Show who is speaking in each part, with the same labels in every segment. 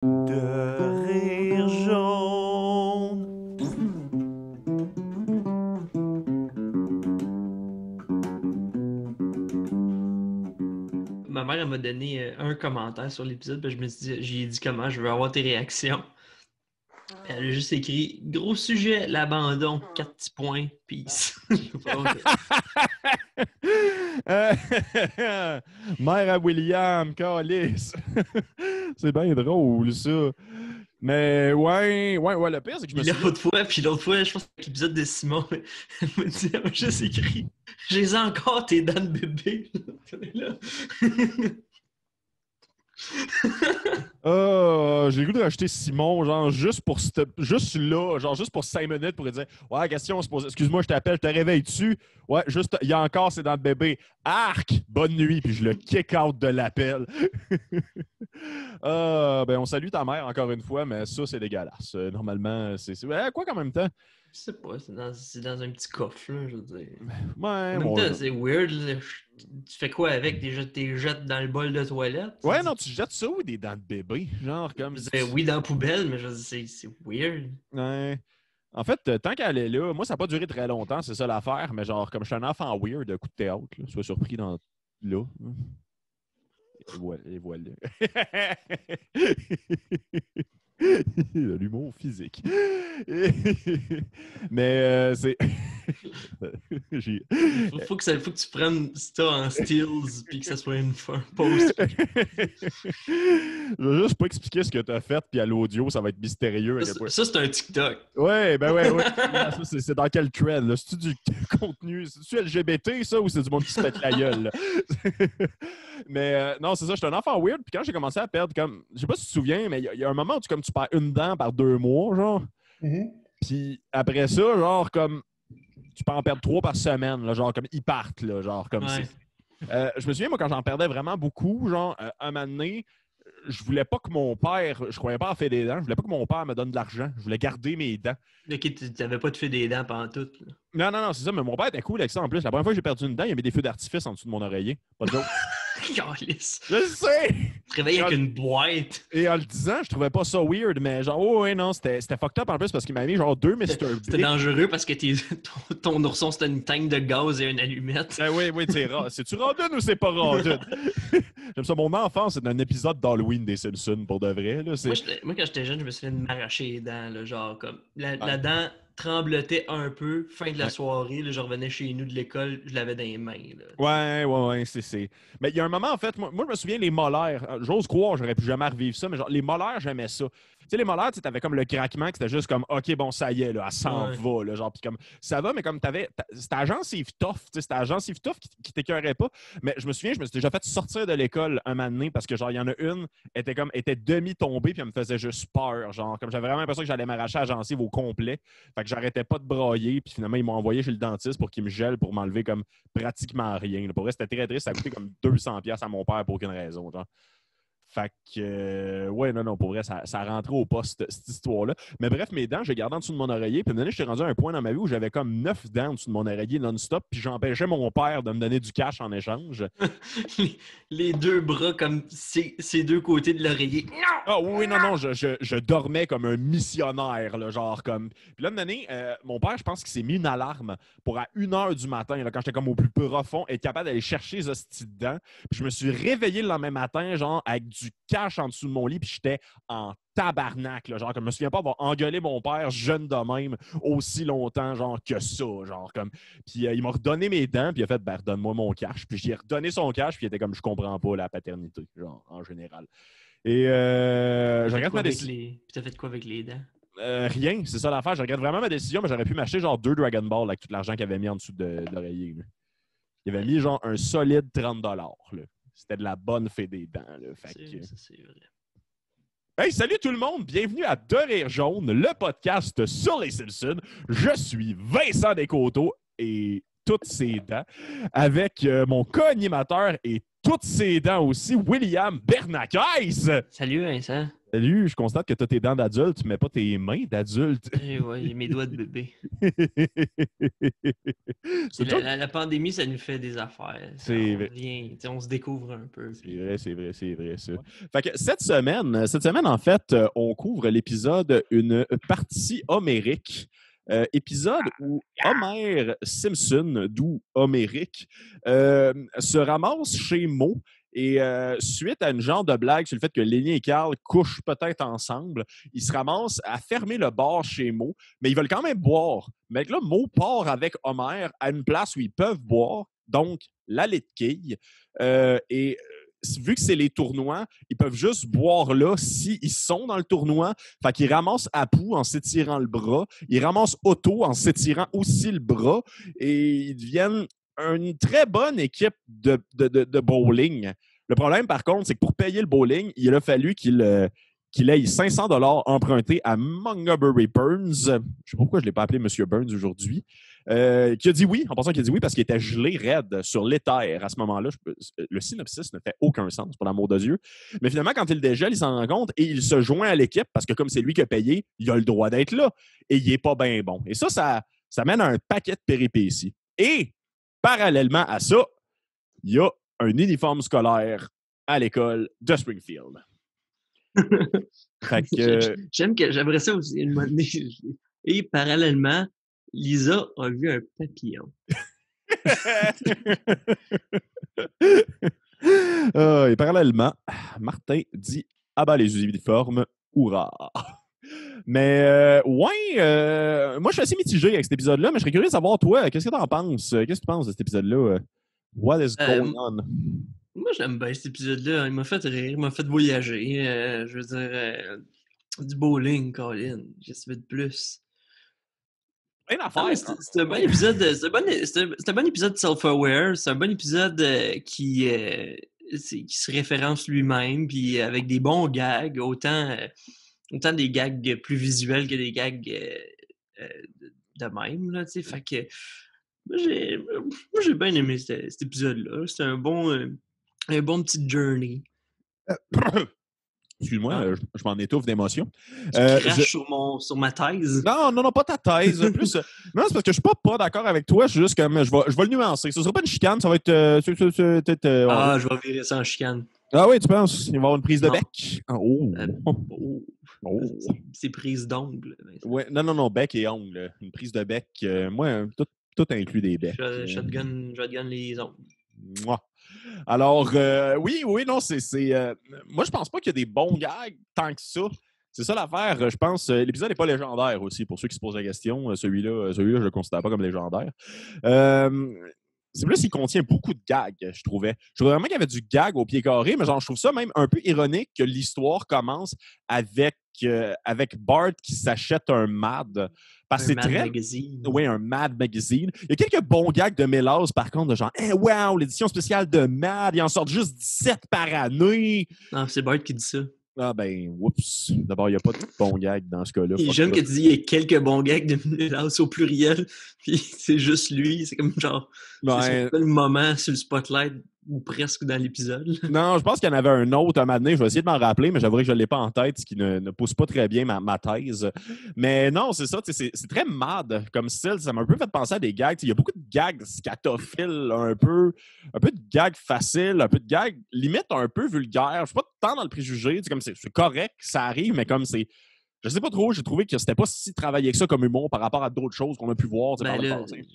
Speaker 1: De rire jaune.
Speaker 2: Ma mère, elle m'a donné un commentaire sur l'épisode, puis j'ai dit comment je veux avoir tes réactions. Puis elle a juste écrit gros sujet, l'abandon, 4 petits points, peace.
Speaker 3: Euh, Mère à William, calice. C'est bien drôle, ça. Mais ouais, le pire, c'est que je me
Speaker 2: Puis
Speaker 3: souviens.
Speaker 2: l'autre fois, je pense que l'épisode de Simon, elle m'a juste écrit j'ai encore tes dents de bébé. Là.
Speaker 3: J'ai le goût de rajouter Simon, genre, juste là, genre, juste pour 5 minutes pour lui dire ouais, question, se pose. Excuse-moi, je t'appelle, je te réveille dessus. Ouais, juste, il y a encore, c'est dans le bébé. Arc, bonne nuit, puis je le kick out de l'appel. Ben, on salue ta mère encore une fois, mais ça, c'est dégueulasse. Normalement, quoi qu'en même temps?
Speaker 2: Je sais pas, c'est dans un petit coffre, là, je veux dire.
Speaker 3: Ouais,
Speaker 2: En même temps, c'est weird. Là. Tu fais quoi avec? T'es jettes dans le bol de toilette?
Speaker 3: Ouais, non, tu jettes ça ou des dents de bébé? Genre, comme.
Speaker 2: Je veux dire, oui, dans la poubelle, mais je veux dire, c'est weird.
Speaker 3: Ouais. En fait, tant qu'elle est là, moi, ça n'a pas duré très longtemps, c'est ça l'affaire, mais genre, comme je suis un enfant weird de coup de théâtre, là, sois surpris dans. Là. Et voilà. De l'humour physique. Mais c'est.
Speaker 2: Faut que tu prennes ça en stills puis que ça soit un post.
Speaker 3: Je vais juste pas expliquer ce que tu as fait, puis à l'audio, ça va être mystérieux.
Speaker 2: Ça, c'est un TikTok.
Speaker 3: Ouais. Ça, c'est dans quel trend? Là? C'est-tu du contenu? C'est-tu LGBT, ça, ou c'est du monde qui se pète la gueule? Mais non, c'est ça, j'étais un enfant weird, puis quand j'ai commencé à perdre, comme, je sais pas si tu te souviens, mais il y a un moment où tu perds une dent par 2 mois, genre.
Speaker 4: Mm-hmm.
Speaker 3: Puis après ça, genre, comme, tu peux en perdre 3 par semaine, là, genre, comme, ils partent, là, genre, comme
Speaker 2: Ouais.
Speaker 3: je me souviens, moi, quand j'en perdais vraiment beaucoup, genre, un moment donné, je voulais pas que mon père, je croyais pas en fait des dents, je voulais pas que mon père me donne de l'argent, je voulais garder mes dents.
Speaker 2: Ok, t'avais pas de fait des dents pendant tout.
Speaker 3: Non, c'est ça, mais mon père était cool avec ça en plus. La première fois que j'ai perdu une dent, il y avait des feux d'artifice en dessous de mon oreiller. Pas de joke.
Speaker 2: Calice.
Speaker 3: Je sais!
Speaker 2: Tu te réveilles avec une boîte.
Speaker 3: Et en le disant, je trouvais pas ça weird, mais genre, oh, ouais, non, c'était fucked up en plus parce qu'il m'avait mis genre 2 Mr.
Speaker 2: C'était
Speaker 3: Big.
Speaker 2: dangereux parce que ton ourson, c'était une tank de gaz et une allumette.
Speaker 3: Oui, c'est-tu Randon ou c'est pas Randon? J'aime ça. Mon enfance, c'est un épisode d'Halloween des Simpsons, pour de vrai. Là,
Speaker 2: Moi, quand j'étais jeune, je me souviens de m'arracher les dents. Là, genre, comme la dent tremblotait un peu. Fin de la soirée, là, je revenais chez nous de l'école, je l'avais dans les mains. Là,
Speaker 3: Ouais, c'est. Mais il y a un moment, en fait, moi je me souviens, les molaires, j'ose croire, j'aurais pu jamais revivre ça, mais genre, les molaires, j'aimais ça. Tu sais, les molaires, tu avais comme le craquement, que c'était juste comme, OK, bon, ça y est, là, elle s'en va, là, genre, puis comme, ça va, mais comme t'avais, c'était la gencive tough, tu sais, c'était la gencive tough qui t'écœurait pas. Mais je me souviens, je me suis déjà fait sortir de l'école un moment donné parce que, genre, il y en a une, était demi-tombée, puis elle me faisait juste peur, genre, comme j'avais vraiment l'impression que j'allais m'arracher la gencive au complet. Fait que j'arrêtais pas de brailler, puis finalement, ils m'ont envoyé chez le dentiste pour qu'il me gèle pour m'enlever comme pratiquement rien. Là. Pour vrai, c'était très triste. Ça a coûté comme 200$ à mon père pour aucune raison. Genre. Fait que, ouais, non, pour vrai, ça rentrait au poste, cette histoire-là. Mais bref, mes dents, j'ai gardé en dessous de mon oreiller. Puis, une année, j'étais rendu à un point dans ma vie où j'avais comme 9 dents en dessous de mon oreiller non-stop. Puis, j'empêchais mon père de me donner du cash en échange.
Speaker 2: les deux bras comme ces deux côtés de l'oreiller.
Speaker 3: Ah oui, non, je dormais comme un missionnaire, là, genre comme. Puis là, une année, mon père, je pense qu'il s'est mis une alarme pour à 1h du matin, là, quand j'étais comme au plus profond, être capable d'aller chercher les hosties dedans. Puis je me suis réveillé le lendemain matin, genre, avec du cash en dessous de mon lit, puis j'étais en tabarnak, là, genre, comme je me souviens pas avoir engueulé mon père jeune de même aussi longtemps, genre, que ça, genre, comme. Puis il m'a redonné mes dents, puis il a fait, ben, redonne-moi mon cash. Puis j'ai redonné son cash, puis il était comme, je comprends pas la paternité, genre, en général. Et je regarde ma décision.
Speaker 2: Puis t'as fait quoi avec les dents?
Speaker 3: Rien, c'est ça l'affaire. Je regarde vraiment ma décision, mais j'aurais pu m'acheter genre 2 Dragon Ball avec tout l'argent qu'il avait mis en dessous de l'oreiller. Là. Il avait mis genre un solide 30$. Là. C'était de la bonne fée des dents. Là. Fait que...
Speaker 2: Ça, c'est vrai.
Speaker 3: Hey, salut tout le monde! Bienvenue à De Rire Jaune, le podcast sur les Simpsons. Je suis Vincent Descoteaux et toutes ses dents, avec mon co-animateur et toutes ses dents aussi, William Bernacais.
Speaker 2: Salut Vincent.
Speaker 3: Salut, je constate que tu as tes dents d'adulte, mais pas tes mains d'adulte.
Speaker 2: Eh ouais, j'ai mes doigts de bébé.
Speaker 3: C'est dur.
Speaker 2: La pandémie, ça nous fait des affaires.
Speaker 3: C'est
Speaker 2: On
Speaker 3: vrai.
Speaker 2: revient, on se découvre un peu.
Speaker 3: C'est vrai, ça. Fait que cette semaine, en fait, on couvre l'épisode Une partie homérique. Épisode où Homer Simpson, d'où Homérique, se ramasse chez Mo. Et suite à une genre de blague sur le fait que Lenny et Carl couchent peut-être ensemble, ils se ramassent à fermer le bar chez Mo, mais ils veulent quand même boire. Mais là, Mo part avec Homer à une place où ils peuvent boire, donc la lait de quille. Et vu que c'est les tournois, ils peuvent juste boire là s'ils sont dans le tournoi. Fait qu'ils ramassent Apu en s'étirant le bras. Ils ramassent Otto en s'étirant aussi le bras. Et ils deviennent une très bonne équipe de bowling. Le problème, par contre, c'est que pour payer le bowling, il a fallu qu'il ait 500 $ empruntés à Montgomery Burns. Je ne sais pas pourquoi je ne l'ai pas appelé M. Burns aujourd'hui. Qui a dit oui, en pensant qu'il a dit oui parce qu'il était gelé raide sur l'éther à ce moment-là. Le synopsis ne fait aucun sens, pour l'amour de Dieu. Mais finalement, quand il dégèle, il s'en rend compte et il se joint à l'équipe parce que comme c'est lui qui a payé, il a le droit d'être là et il n'est pas bien bon. Et ça mène à un paquet de péripéties. Et parallèlement à ça, il y a un uniforme scolaire à l'école de Springfield. Fait que,
Speaker 2: J'aimerais ça aussi. Une moment donné, et parallèlement, Lisa a vu un papillon.
Speaker 3: et parallèlement, Martin dit « Ah ben les uniformes, hurrah! » Mais moi je suis assez mitigé avec cet épisode-là, mais je serais curieux de savoir, toi, qu'est-ce que tu en penses? Qu'est-ce que tu penses de cet épisode-là? What is going on?
Speaker 2: Moi, j'aime bien cet épisode-là. Il m'a fait rire, il m'a fait voyager. Je veux dire, du bowling, Colin. Qu'est-ce que tu veux de plus?
Speaker 3: Plein d'affaires.
Speaker 2: C'est un bon épisode. C'est un bon épisode self-aware. C'est un bon épisode qui se référence lui-même, puis avec des bons gags, autant des gags plus visuels que des gags de même. Là, fait que moi, j'ai bien aimé cet épisode-là. C'est un bon petit journey.
Speaker 3: Excuse-moi, je m'en étouffe d'émotion.
Speaker 2: Tu craches sur ma thèse?
Speaker 3: Non, pas ta thèse. Plus, non, c'est parce que je suis pas d'accord avec toi. Je suis juste comme, je vais le nuancer. Ce sera pas une chicane, ça va être...
Speaker 2: je vais virer ça en chicane.
Speaker 3: Ah oui, tu penses? Il va y avoir une prise de bec?
Speaker 2: C'est prise d'ongle.
Speaker 3: Ouais, non, bec et ongle. Une prise de bec. Moi, tout inclut des becs.
Speaker 2: Shotgun les ongles.
Speaker 3: Moi. Alors, oui, non, c'est moi, je pense pas qu'il y a des bons gags tant que ça. C'est ça l'affaire. Je pense l'épisode n'est pas légendaire aussi, pour ceux qui se posent la question. Celui-là, je ne le considère pas comme légendaire. C'est plus qu'il contient beaucoup de gags, je trouvais. Je trouvais vraiment qu'il y avait du gag au pied carré, mais genre, je trouve ça même un peu ironique que l'histoire commence avec Bart qui s'achète un Mad. Parce que c'est très.
Speaker 2: Magazine.
Speaker 3: Oui, un Mad Magazine. Il y a quelques bons gags de Mélas, par contre, de genre, wow, l'édition spéciale de Mad, ils en sortent juste 17 par année.
Speaker 2: Non, c'est Bart qui dit ça.
Speaker 3: Ah ben, oups. D'abord, il n'y a pas de bons gags dans ce cas-là.
Speaker 2: J'aime que tu dis qu'il y a quelques bons gags de Mélas au pluriel, puis c'est juste lui. C'est comme genre, c'est le moment sur le spotlight ou presque dans l'épisode.
Speaker 3: Non, je pense qu'il y en avait un autre un moment donné. Je vais essayer de m'en rappeler, mais j'avoue que je ne l'ai pas en tête, ce qui ne pousse pas très bien ma thèse. Mais non, c'est ça. C'est très mad comme style. Ça m'a un peu fait penser à des gags. Il y a beaucoup de gags scatophiles, un peu de gags faciles, un peu de gags limite un peu vulgaires. Je ne suis pas tant dans le préjugé. Comme c'est correct, ça arrive, mais comme c'est... Je sais pas trop, j'ai trouvé que c'était pas si travaillé que ça comme humour par rapport à d'autres choses qu'on a pu voir par le passé.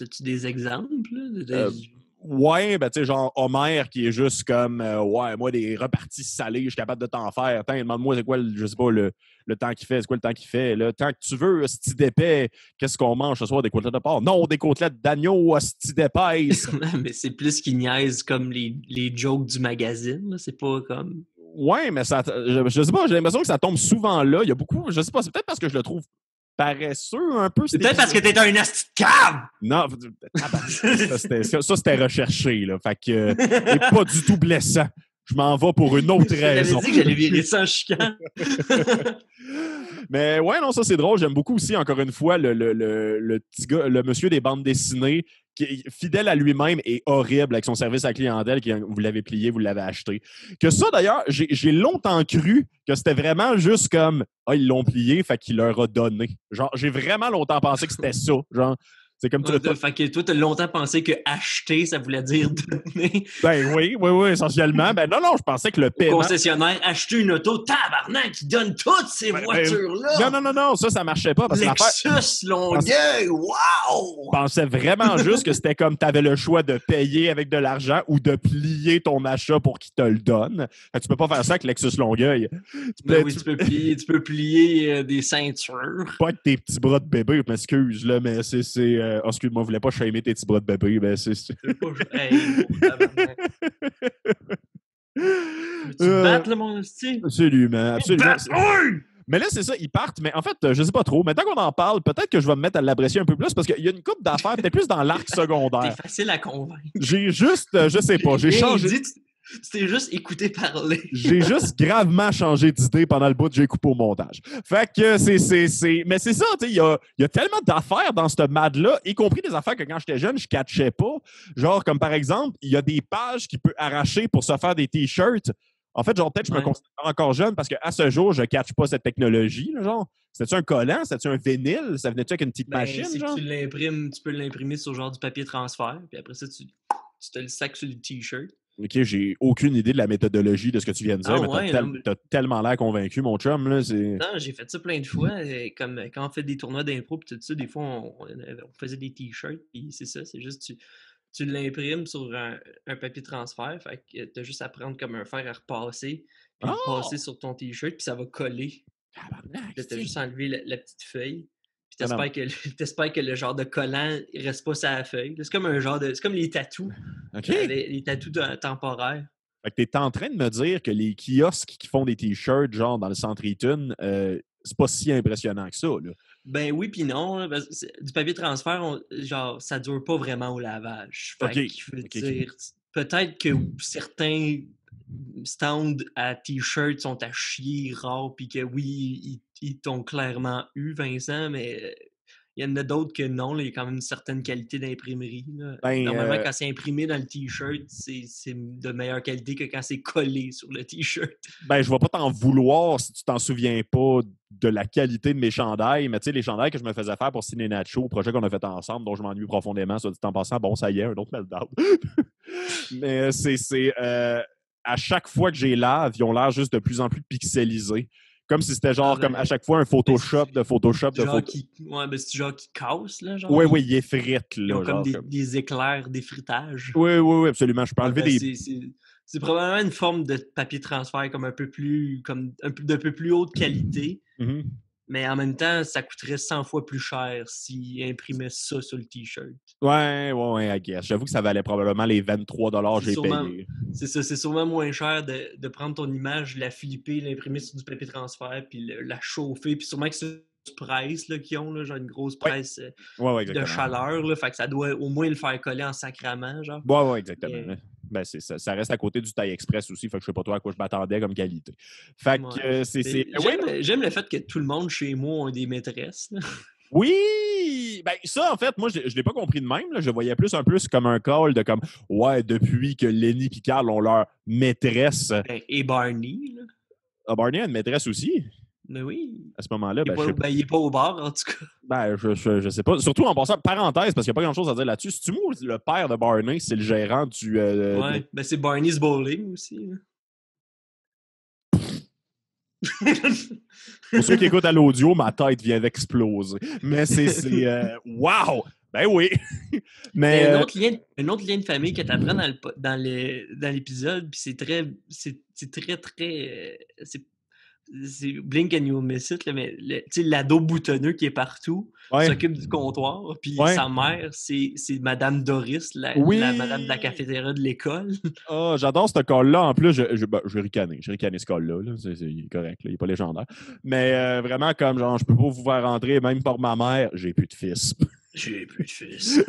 Speaker 2: As-tu des exemples?
Speaker 3: Ouais, ben tu sais, genre Homer qui est juste comme ouais, moi des reparties salées, je suis capable de t'en faire. Attends, demande-moi c'est quoi je sais pas le temps qu'il fait, c'est quoi le temps qu'il fait. Le temps que tu veux, hostie d'épais, qu'est-ce qu'on mange ce soir, des côtelettes de porc? Non, des côtelettes d'agneau, hostie d'épaisse.
Speaker 2: Mais c'est plus qu'ils niaisent comme les jokes du magazine, là. C'est pas comme.
Speaker 3: Ouais, mais ça je sais pas, j'ai l'impression que ça tombe souvent là. Il y a beaucoup, je sais pas, c'est peut-être parce que je le trouve paresseux un peu.
Speaker 2: C'est peut-être parce que t'es un asti de cave!
Speaker 3: Non, ça c'était recherché, là. Fait que c'est pas du tout blessant. Je m'en vais pour une autre raison.
Speaker 2: J'avais dit que j'allais virer ça en chicane.
Speaker 3: Mais ouais, non, ça c'est drôle. J'aime beaucoup aussi, encore une fois, le petit gars, le monsieur des bandes dessinées qui est fidèle à lui-même et horrible avec son service à la clientèle, vous l'avez plié, vous l'avez acheté. Que ça, d'ailleurs, j'ai longtemps cru que c'était vraiment juste comme « Ah, ils l'ont plié, fait qu'il leur a donné. » Genre, j'ai vraiment longtemps pensé que c'était ça. Genre, c'est comme tu
Speaker 2: fait que toi, t'as longtemps pensé que acheter, ça voulait dire donner.
Speaker 3: Ben oui, essentiellement. Ben non, je pensais que le paiement...
Speaker 2: Concessionnaire, acheter une auto, tabarnak, qui donne toutes ces voitures-là.
Speaker 3: Non, ça marchait pas. Parce
Speaker 2: Lexus, Longueuil, wow!
Speaker 3: Je pensais vraiment juste que c'était comme t'avais le choix de payer avec de l'argent ou de plier ton achat pour qu'il te le donne. Fait que tu peux pas faire ça avec Lexus Longueuil.
Speaker 2: Tu peux plier des ceintures.
Speaker 3: Pas avec tes petits bras de bébé, je m'excuse, là, mais c'est excuse-moi, je voulais pas shamer tes petits bras de bébé, mais c'est...
Speaker 2: Tu te battes, là, mon style?
Speaker 3: Absolument. Mais là, c'est ça, ils partent. Mais en fait, je sais pas trop. Mais tant qu'on en parle, peut-être que je vais me mettre à l'apprécier un peu plus parce qu'il y a une couple d'affaires, peut-être plus dans l'arc secondaire.
Speaker 2: C'est facile à convaincre.
Speaker 3: J'ai juste, je sais pas, j'ai changé...
Speaker 2: Tu t'es juste écouté parler.
Speaker 3: J'ai juste gravement changé d'idée pendant le bout que j'ai coupé au montage. Fait que c'est... Mais c'est ça, tu sais, il y a tellement d'affaires dans cette mad-là, y compris des affaires que quand j'étais jeune, je catchais pas. Genre, comme par exemple, il y a des pages qu'il peut arracher pour se faire des T-shirts. En fait, genre, peut-être je me considère encore jeune parce qu'à ce jour, je ne catch pas cette technologie. Là, genre, c'était-tu un collant? C'était-tu un vinyle? Ça venait-tu avec une petite machine? Genre?
Speaker 2: Tu l'imprimes, tu peux l'imprimer sur genre du papier transfert, puis après ça, tu te le sacs sur le T-shirt.
Speaker 3: OK, j'ai aucune idée de la méthodologie de ce que tu viens de dire, mais t'as tellement l'air convaincu, mon chum. Là,
Speaker 2: non, j'ai fait ça plein de fois. Comme quand on fait des tournois d'impro et tout ça, des fois, on faisait des T-shirts, puis c'est ça, c'est juste tu l'imprimes sur un papier transfert, fait que t'as juste à prendre comme un fer à repasser, puis le passer sur ton T-shirt, puis ça va coller. Là, t'as juste enlevé la petite feuille. Puis t'espères que le genre de collant il reste pas sur la feuille. C'est comme c'est comme les tatous.
Speaker 3: Okay.
Speaker 2: Les tatous temporaires.
Speaker 3: Fait que t'es en train de me dire que les kiosques qui font des t-shirts genre dans le centre Eaton, c'est pas si impressionnant que ça, là.
Speaker 2: Ben oui puis non. Là, du papier transfert, genre ça dure pas vraiment au lavage. Fait que je veux dire, peut-être que certains stands à t-shirt sont à chier rares puis que oui, ils t'ont clairement eu, Vincent, mais il y en a d'autres que non. Là, il y a quand même une certaine qualité d'imprimerie. Normalement, quand c'est imprimé dans le t-shirt, c'est de meilleure qualité que quand c'est collé sur le t-shirt.
Speaker 3: Ben, je vais pas t'en vouloir si tu t'en souviens pas de la qualité de mes chandails, mais tu sais, les chandails que je me faisais faire pour Ciné Nacho, au projet qu'on a fait ensemble, dont je m'ennuie profondément, soit dit en passant, bon, ça y est, un autre meltdown. Mais à chaque fois que j'ai lave, ils ont l'air juste de plus en plus pixelisés. Comme si c'était genre, comme à chaque fois, un Photoshop de Photoshop.
Speaker 2: Ouais, ben c'est genre qui casse, là, genre.
Speaker 3: Oui, il effrite, là.
Speaker 2: Ils ont comme des éclairs d'effritage.
Speaker 3: Oui, absolument. Je peux enlever des...
Speaker 2: C'est probablement une forme de papier transfert comme un peu plus haute qualité.
Speaker 3: Mm-hmm.
Speaker 2: Mais en même temps, ça coûterait 100 fois plus cher s'ils imprimaient ça sur le T-shirt.
Speaker 3: Ouais, I guess. J'avoue que ça valait probablement les 23$ que j'ai payé.
Speaker 2: C'est ça, c'est sûrement moins cher de prendre ton image, la flipper, l'imprimer sur du papier transfert, puis la chauffer. Puis sûrement que c'est une presse qu'ils ont, là, genre une grosse presse de chaleur. Là, fait que ça doit au moins le faire coller en sacrament. Genre.
Speaker 3: Ouais, exactement. Ben, ça reste à côté du Taille Express aussi, fait que je sais pas toi à quoi je m'attendais comme qualité. Fait que
Speaker 2: J'aime le fait que tout le monde chez moi a des maîtresses. Là.
Speaker 3: Oui! Ben ça, en fait, moi, je l'ai pas compris de même. Là. Je voyais plus comme un call de comme ouais, depuis que Lenny et Carl ont leur maîtresse.
Speaker 2: Et Barney, là.
Speaker 3: Ah, Barney a une maîtresse aussi?
Speaker 2: Mais oui.
Speaker 3: À ce moment-là,
Speaker 2: il est pas au bar, en tout cas.
Speaker 3: Ben, je sais pas. Surtout en passant, parenthèse, parce qu'il n'y a pas grand-chose à dire là-dessus. Si tu moi, le père de Barney, c'est le gérant du...
Speaker 2: ouais, ben c'est Barney's Bowling aussi.
Speaker 3: Pour ceux qui écoutent à l'audio, ma tête vient d'exploser. Mais c'est wow! Ben oui! Mais
Speaker 2: un autre lien de famille que tu apprends dans l'épisode, puis c'est très c'est Blink and You'll Miss It, là, mais l'ado boutonneux qui est partout s'occupe du comptoir, puis sa mère, c'est Madame Doris, la madame de la cafétéria de l'école.
Speaker 3: Oh, j'adore ce call-là. En plus, je vais ricaner. Je ricaner ce call-là. Là. C'est correct. Là. Il n'est pas légendaire. Mais vraiment, comme genre, je peux pas vous faire rentrer, même par ma mère, j'ai plus de fils.
Speaker 2: J'ai plus de fils.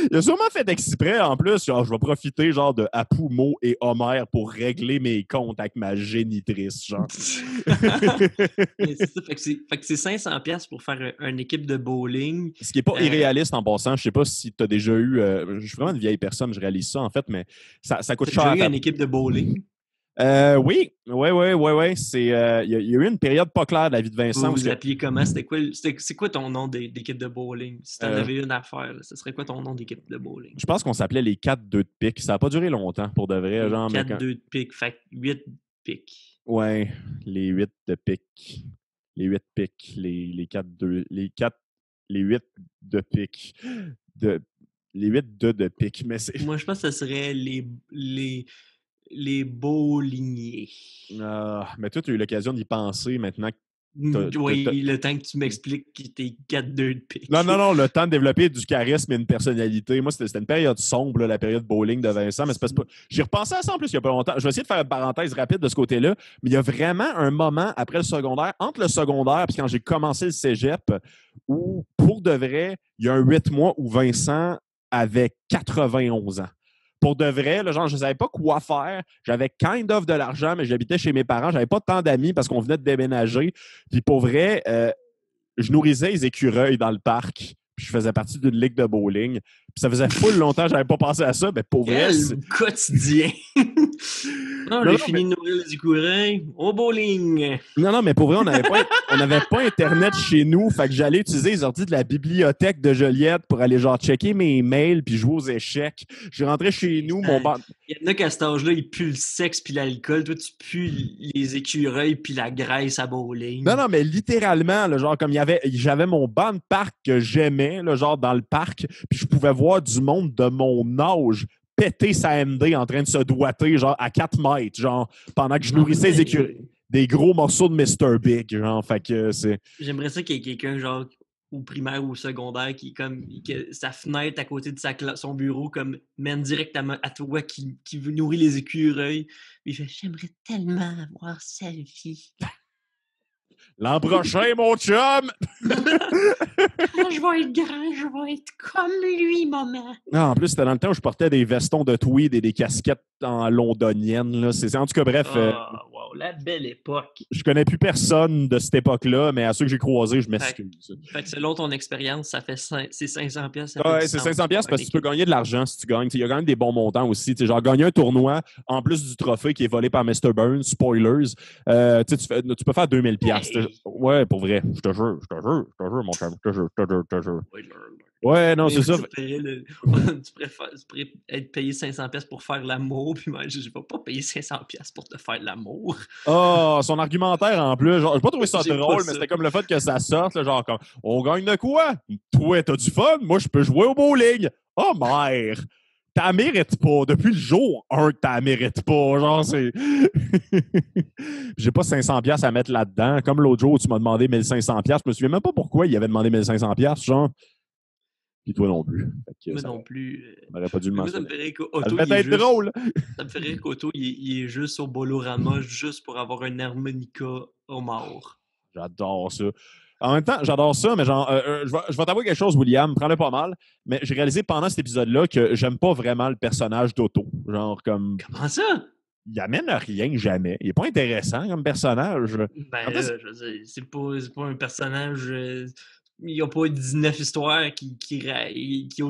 Speaker 3: Il a sûrement fait exprès, en plus. Genre, je vais profiter genre de Apu, Mo et Homer pour régler mes comptes avec ma génitrice, genre.
Speaker 2: Mais c'est ça, fait que c'est 500$ pour faire une équipe de bowling.
Speaker 3: Ce qui n'est pas irréaliste en passant. Je sais pas si tu as déjà eu... je suis vraiment une vieille personne, je réalise ça, en fait, mais ça coûte cher.
Speaker 2: T'as déjà eu une équipe de bowling?
Speaker 3: Oui. C'est, il y a eu une période pas claire de la vie de Vincent.
Speaker 2: Vous appeliez comment? C'est quoi ton nom d'équipe de bowling? Si t'en avais une à faire, ce serait quoi ton nom d'équipe de bowling?
Speaker 3: Je pense qu'on s'appelait les 4-2 de pique. Ça n'a pas duré longtemps, pour de vrai.
Speaker 2: Les
Speaker 3: genre.
Speaker 2: 4-2 de pique, fait 8 piques.
Speaker 3: Ouais, les 8 de pique. Les 8 piques. Les 4-2. Les 8 de pique. Les 8 de pique. Mais c'est...
Speaker 2: Moi, je pense que ce serait les bowliniers.
Speaker 3: Mais toi, tu as eu l'occasion d'y penser maintenant.
Speaker 2: Oui, le temps que tu m'expliques que t'es 4-2 de pique.
Speaker 3: Non, le temps de développer du charisme et une personnalité. Moi, c'était une période sombre, là, la période bowling de Vincent, mais c'est pas... J'ai repensé à ça en plus il y a pas longtemps. Je vais essayer de faire une parenthèse rapide de ce côté-là, mais il y a vraiment un moment après le secondaire, entre le secondaire et quand j'ai commencé le cégep, où, pour de vrai, il y a un 8 mois où Vincent avait 91 ans. Pour de vrai, là, genre, je ne savais pas quoi faire. J'avais kind of de l'argent, mais j'habitais chez mes parents. J'avais pas tant d'amis parce qu'on venait de déménager. Puis pour vrai, je nourrissais les écureuils dans le parc. Puis je faisais partie d'une ligue de bowling. Puis ça faisait full longtemps que j'avais pas pensé à ça. Mais pour vrai,
Speaker 2: quotidien! Non, j'ai fini de nourrir les écureuils au bowling.
Speaker 3: Non, mais pour vrai, on n'avait pas Internet chez nous. Fait que j'allais utiliser les ordi de la bibliothèque de Joliette pour aller genre checker mes mails puis jouer aux échecs. Je rentrais chez nous, mon banc.
Speaker 2: Il y en a qu'à cet âge-là, ils puent le sexe puis l'alcool. Toi, tu pues les écureuils puis la graisse à bowling.
Speaker 3: Non, mais littéralement, là, genre comme j'avais mon banc de parc que j'aimais, là, genre dans le parc, puis je pouvais voir du monde de mon âge péter sa MD en train de se doiter, genre, à 4 mètres, genre, pendant que je nourrissais les écureuils. Des gros morceaux de Mr. Big, genre, fait que c'est...
Speaker 2: J'aimerais ça qu'il y ait quelqu'un, genre, au primaire ou au secondaire, que sa fenêtre à côté de son bureau, comme, mène directement à toi qui veut nourrir les écureuils. Puis il fait « J'aimerais tellement avoir sa vie. »
Speaker 3: L'an prochain, mon chum!
Speaker 2: Quand je vais être grand, je vais être comme lui, maman.
Speaker 3: Non, en plus, c'était dans le temps où je portais des vestons de tweed et des casquettes en londonienne. Là. En tout cas, bref.
Speaker 2: Wow, la belle époque.
Speaker 3: Je connais plus personne de cette époque-là, mais à ceux que j'ai croisés, je m'excuse.
Speaker 2: Fait que selon ton expérience, ça fait c'est 500$.
Speaker 3: Ouais, c'est 500$ parce que tu peux gagner de l'argent si tu gagnes. Il y a quand même des bons montants aussi. Genre, gagner un tournoi, en plus du trophée qui est volé par Mr. Burns, spoilers, tu peux faire 2000$. Hey. Ouais, pour vrai. Je te jure, mon chum. Je te jure. Ouais, non, c'est ça.
Speaker 2: Tu pourrais être payé 500$ pour faire l'amour, puis moi, je ne vais pas payer 500$ pour te faire l'amour.
Speaker 3: Oh, son argumentaire en plus. J'ai pas trouvé ça drôle, mais c'était comme le fait que ça sorte, là, genre comme on gagne de quoi? Toi, t'as du fun? Moi, je peux jouer au bowling. Oh, mère! T'as mérites pas. Depuis le jour 1, t'as mérites pas. Genre, c'est. J'ai pas 500$ à mettre là-dedans. Comme l'autre jour où tu m'as demandé 1500$, je me souviens même pas pourquoi il avait demandé 1500$, genre. Puis toi non plus.
Speaker 2: Moi non plus.
Speaker 3: On n'aurait pas dû le mentionner.
Speaker 2: Ça me ferait
Speaker 3: être drôle.
Speaker 2: Ça me ferait qu'Otto, il est juste au Bolorama juste pour avoir un harmonica au mort.
Speaker 3: J'adore ça. En même temps, j'adore ça, mais genre, je vais t'avouer quelque chose, William, prends-le pas mal, mais j'ai réalisé pendant cet épisode-là que j'aime pas vraiment le personnage d'Otto. Genre, comme...
Speaker 2: Comment ça?
Speaker 3: Il amène rien, jamais. Il est pas intéressant comme personnage.
Speaker 2: Ben là, je veux dire, c'est pas un personnage... il n'y a pas 19 histoires qui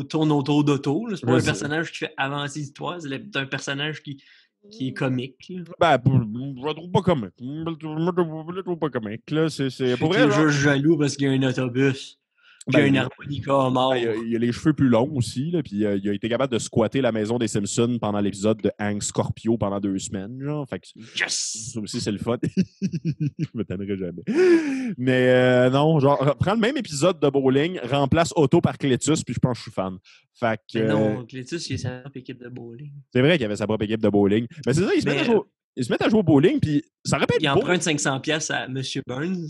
Speaker 2: tournent autour d'Otto. C'est pas un personnage qui fait avancer l'histoire, c'est un personnage qui est comique.
Speaker 3: Là. Ben, je le trouve pas comique. Je le trouve pas comique. Là. C'est pour vrai.
Speaker 2: Il est juste jaloux parce qu'il y a un autobus. Puis il y a une harmonica mort.
Speaker 3: Il a les cheveux plus longs aussi. Là, puis il a été capable de squatter la maison des Simpsons pendant l'épisode de Hank Scorpio pendant 2 semaines. Genre. Fait que,
Speaker 2: yes!
Speaker 3: Ça aussi, c'est le fun. Je me tannerai jamais. Mais non, genre, prends le même épisode de bowling, remplace Otto par Cletus, puis je pense que je suis fan. Fait que,
Speaker 2: non, Cletus, il a sa propre équipe de bowling.
Speaker 3: C'est vrai qu'il avait sa propre équipe de bowling. Mais c'est ça, ils se mettent à jouer au bowling, puis ça répète.
Speaker 2: Il emprunte 500$ à M. Burns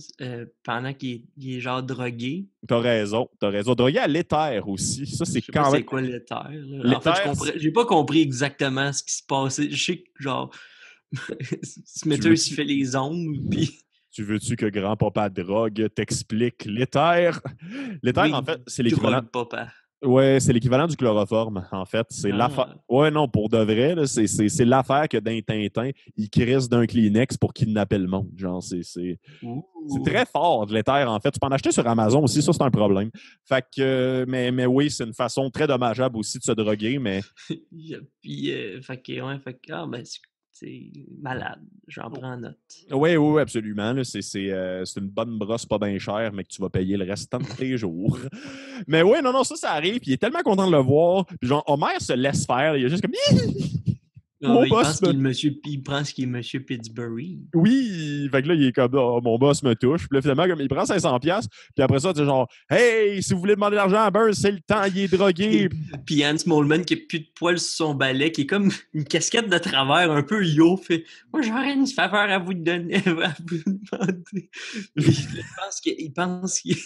Speaker 2: pendant qu'il est genre drogué.
Speaker 3: T'as raison. Drogué à l'éther aussi. Ça, c'est quand même.
Speaker 2: C'est quoi l'éther? En fait, j'ai pas compris exactement ce qui se passait. Je sais que, genre, Smithers, il fait les ongles, puis.
Speaker 3: Tu veux-tu que grand-papa drogue t'explique l'éther? L'éther, en fait, c'est l'équivalent.
Speaker 2: Papa.
Speaker 3: Ouais, c'est l'équivalent du chloroforme, en fait. C'est l'affaire.
Speaker 2: Ah.
Speaker 3: Ouais, non, pour de vrai, là, c'est l'affaire que d'un Tintin, il crisse d'un Kleenex pour kidnapper le monde. Genre, c'est
Speaker 2: Ouh.
Speaker 3: très fort de l'éther, en fait. Tu peux en acheter sur Amazon aussi, ça, c'est un problème. Fait que, mais oui, c'est une façon très dommageable aussi de se droguer, mais.
Speaker 2: Puis, ben, c'est malade. J'en prends note.
Speaker 3: Oui, oui, absolument. Là, c'est une bonne brosse pas bien chère, mais que tu vas payer le restant de tes jours. Mais oui, non, non, ça arrive. Puis il est tellement content de le voir. Puis genre, Homer se laisse faire. Il est juste comme. Mon
Speaker 2: Il
Speaker 3: boss
Speaker 2: pense qu'il est monsieur, il pense qu'il est monsieur Pittsburgh.
Speaker 3: Oui, fait que là, il est comme, oh, mon boss me touche. Puis là, finalement, comme, il prend 500$. Puis après ça, tu sais, genre, hey, si vous voulez demander de l'argent à Burns, c'est le temps, il est drogué.
Speaker 2: Puis Hans Moleman qui a plus de poils sur son balai, qui est comme une casquette de travers, un peu yo, fait moi j'aurais une faveur à vous donner, à vous demander. Puis il pense qu'il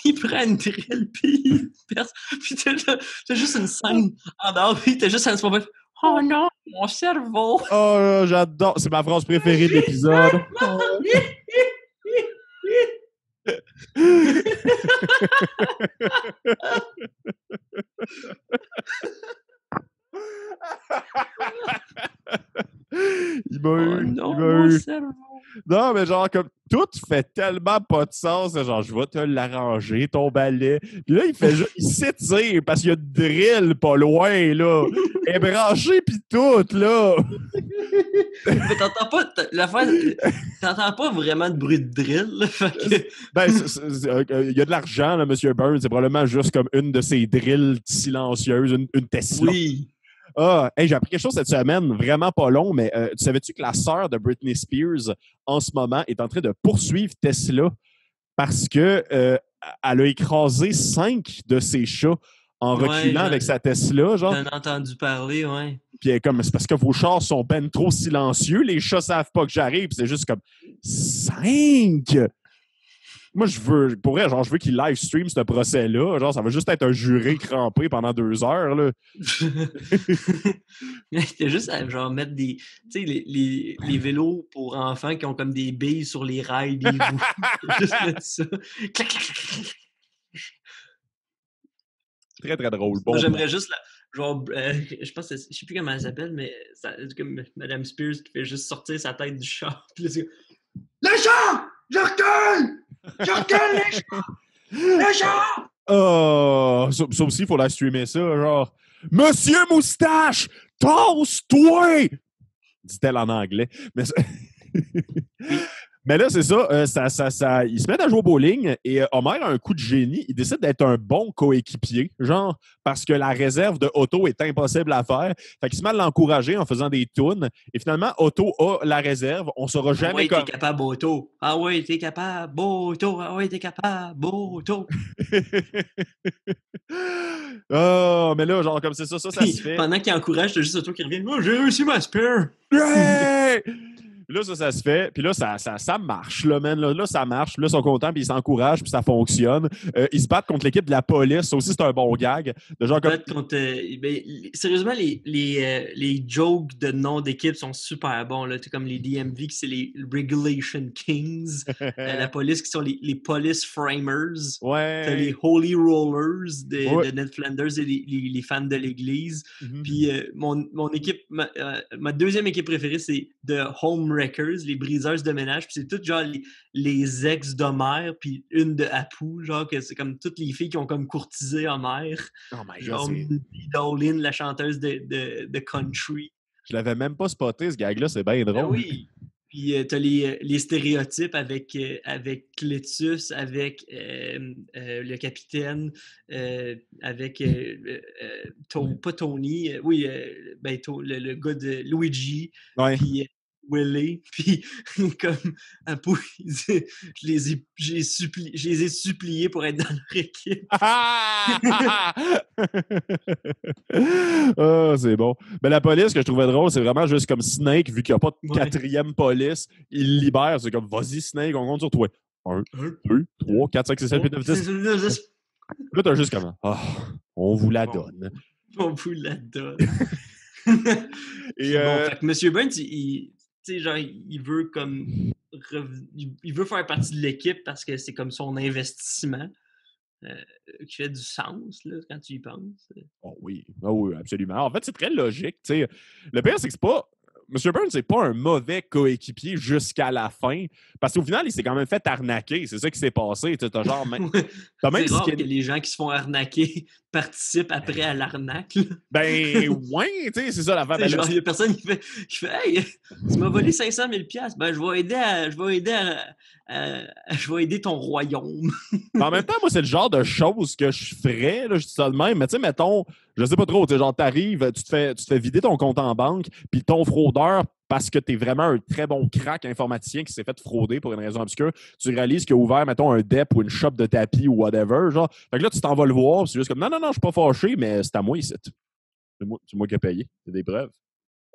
Speaker 2: il prend une drill, puis il perce. Puis t'as juste une scène en dehors, puis t'as juste Hans Moleman. Oh non, mon cerveau!
Speaker 3: Oh, j'adore. C'est ma phrase préférée de l'épisode. Il m'a
Speaker 2: Oh
Speaker 3: eu.
Speaker 2: non,
Speaker 3: Il m'a
Speaker 2: mon
Speaker 3: eu.
Speaker 2: cerveau!
Speaker 3: Non, mais genre, comme tout fait tellement pas de sens. Genre, je vais te l'arranger, ton balai. Puis là, il fait juste. Il s'étire parce qu'il y a de drill pas loin, là. Elle est branchée, pis tout, là.
Speaker 2: Mais t'entends pas, t'entends pas vraiment de bruit de drill, là, fait que...
Speaker 3: Ben, il y a de l'argent, là, M. Burns. C'est probablement juste comme une de ces drills silencieuses, une Tesla.
Speaker 2: Oui.
Speaker 3: Ah, hey, j'ai appris quelque chose cette semaine, vraiment pas long, mais tu savais-tu que la sœur de Britney Spears, en ce moment, est en train de poursuivre Tesla parce que elle a écrasé 5 de ses chats en reculant avec sa Tesla, genre.
Speaker 2: J'en ai entendu parler, ouais.
Speaker 3: Puis elle est comme, c'est parce que vos chars sont ben trop silencieux, les chats savent pas que j'arrive, puis c'est juste comme 5! Moi, pour vrai, genre, je veux qu'il live stream ce procès-là. Genre, ça va juste être un juré crampé pendant 2 heures, là.
Speaker 2: C'était juste à genre mettre des. Tu sais, les vélos pour enfants qui ont comme des billes sur les rails des roues. Juste mettre ça. Clac, clac, clac.
Speaker 3: Très, très drôle. Bon,
Speaker 2: Moi, j'aimerais juste la. Genre, je pense que je sais plus comment elle s'appelle, mais c'est comme Madame Spears qui fait juste sortir sa tête du char. Puis là, c'est
Speaker 1: Les chats! Je recule! Je recule, les chats! Les chats!
Speaker 3: oh, ça aussi, il faut la streamer ça, genre. Monsieur Moustache, tosse-toi! Dit-elle en anglais. Mais, mais là, c'est ça, ils se mettent à jouer au bowling et Homer a un coup de génie. Il décide d'être un bon coéquipier, genre, parce que la réserve de Otto est impossible à faire. Fait qu'il se met à l'encourager en faisant des tunes. Et finalement, Otto a la réserve. On saura jamais
Speaker 2: ah ouais,
Speaker 3: comme.
Speaker 2: t'es capable, Boto. Ah ouais, t'es capable, Boto. Ah ouais, t'es capable, Boto.
Speaker 3: Oh, mais là, genre, comme c'est ça se fait.
Speaker 2: Pendant qu'il encourage, t'as juste Otto qui revient. Oh, j'ai réussi ma spare.
Speaker 3: Yeah! Puis là, ça se fait. Puis là, ça marche, là, man. Là, ça marche. Puis là, ils sont contents, puis ils s'encouragent, puis ça fonctionne. Ils se battent contre l'équipe de la police. Ça aussi, c'est un bon gag. De genre comme...
Speaker 2: Sérieusement, les jokes de nom d'équipe sont super bons. Là. Comme les DMV, qui c'est les Regulation Kings. La police, qui sont les Police Framers.
Speaker 3: Ouais.
Speaker 2: T'as les Holy Rollers de Ned Flanders et les fans de l'Église. Puis mon équipe, ma deuxième équipe préférée, c'est The Homewreckers, les briseurs de ménage. Puis c'est toutes genre les ex d'Homer, puis une de Apu, genre que c'est comme toutes les filles qui ont comme courtisé Homer.
Speaker 3: Oh my God,
Speaker 2: genre Dolin, la chanteuse de country.
Speaker 3: Je l'avais même pas spoté, ce gag-là, c'est bien drôle.
Speaker 2: Ben oui. Puis t'as les stéréotypes avec Cletus, avec le capitaine, avec pas Tony, oui, le gars de Luigi,
Speaker 3: ouais.
Speaker 2: puis Willy, puis comme un peu, je les ai suppliés pour être dans leur équipe.
Speaker 3: Oh, c'est bon. Mais la police, que je trouvais drôle, c'est vraiment juste comme Snake, vu qu'il n'y a pas de quatrième police, il libère. C'est comme, vas-y, Snake, on compte sur toi. 1, 2, 3, 4, 5, 6, 7, 8, 9, 10. Là, t'as juste comme, oh, on vous la donne.
Speaker 2: On vous la donne.
Speaker 3: Et
Speaker 2: fait que M. Burns, il veut comme il veut faire partie de l'équipe parce que c'est comme son investissement. qui fait du sens là, quand tu y penses.
Speaker 3: Oh oui, absolument. En fait, c'est très logique. T'sais. Le pire, c'est que c'est pas. M. Burns, c'est pas un mauvais coéquipier jusqu'à la fin. Parce qu'au final, il s'est quand même fait arnaquer. C'est ça qui s'est passé. T'as genre.
Speaker 2: C'est rare que les gens qui se font arnaquer participent après à l'arnaque.
Speaker 3: Ben, ouais, tu sais, c'est ça l'affaire.
Speaker 2: Genre, il y a personne qui fait Hey, tu m'as volé 500 000 $. Ben, je vais aider ton royaume.
Speaker 3: En même temps, moi, c'est le genre de choses que je ferais. Là, je dis ça de même. Mais tu sais, mettons, je sais pas trop, tu sais, genre, t'arrives, tu te fais vider ton compte en banque, puis ton fraudeur, parce que t'es vraiment un très bon crack informaticien qui s'est fait frauder pour une raison obscure, tu réalises qu'il a ouvert, mettons, un DEP ou une shop de tapis ou whatever, genre. Fait que là, tu t'en vas le voir, c'est juste comme, non, je suis pas fâché, mais c'est à moi ici. C'est moi qui ai payé. C'est des preuves.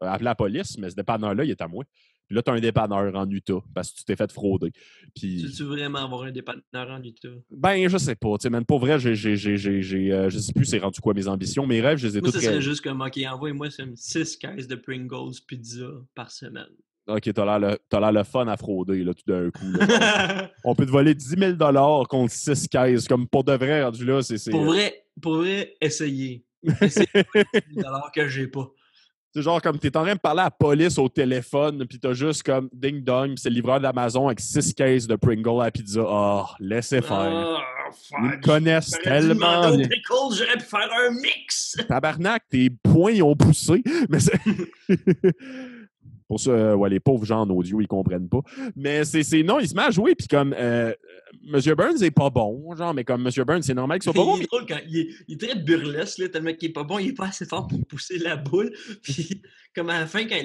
Speaker 3: Appeler la police, mais ce dépanneur-là, il est à moi. Puis là, tu as un dépanneur en Utah parce que tu t'es fait frauder. Puis...
Speaker 2: Tu veux vraiment avoir un dépanneur en Utah?
Speaker 3: Ben, je sais pas. Tu sais, même pour vrai, je sais plus c'est rendu quoi mes ambitions. Mes rêves, je les ai toutes...
Speaker 2: Moi, ça serait juste comme, OK, envoie-moi 6 caisses de Pringles pizza par semaine.
Speaker 3: OK, t'as l'air le fun à frauder, là, tout d'un coup. Là. On peut te voler 10 000 $ contre 6 caisses. Comme pour de vrai, rendu là, c'est...
Speaker 2: Pour vrai, essayez. Essayez les 10 000 $ que j'ai pas.
Speaker 3: C'est genre comme t'es en train de parler à la police au téléphone, puis t'as juste comme ding-dong, puis c'est le livreur d'Amazon avec 6 caisses de Pringles à pizza. Oh, laissez faire. Ils me connaissent tellement bien.
Speaker 2: Pickles, j'aurais pu faire un mix!
Speaker 3: Tabarnak, tes poings ils ont poussé. Mais c'est... Pour ça, ouais, les pauvres gens en audio, ils comprennent pas. Mais c'est non, il se met à jouer, puis comme M. Burns est pas bon, genre, mais comme M. Burns, c'est normal qu'il soit pas bon.
Speaker 2: Il est drôle quand il est très burlesque, là, tellement qu'il est pas bon, il est pas assez fort pour pousser la boule. Puis, comme à la fin, quand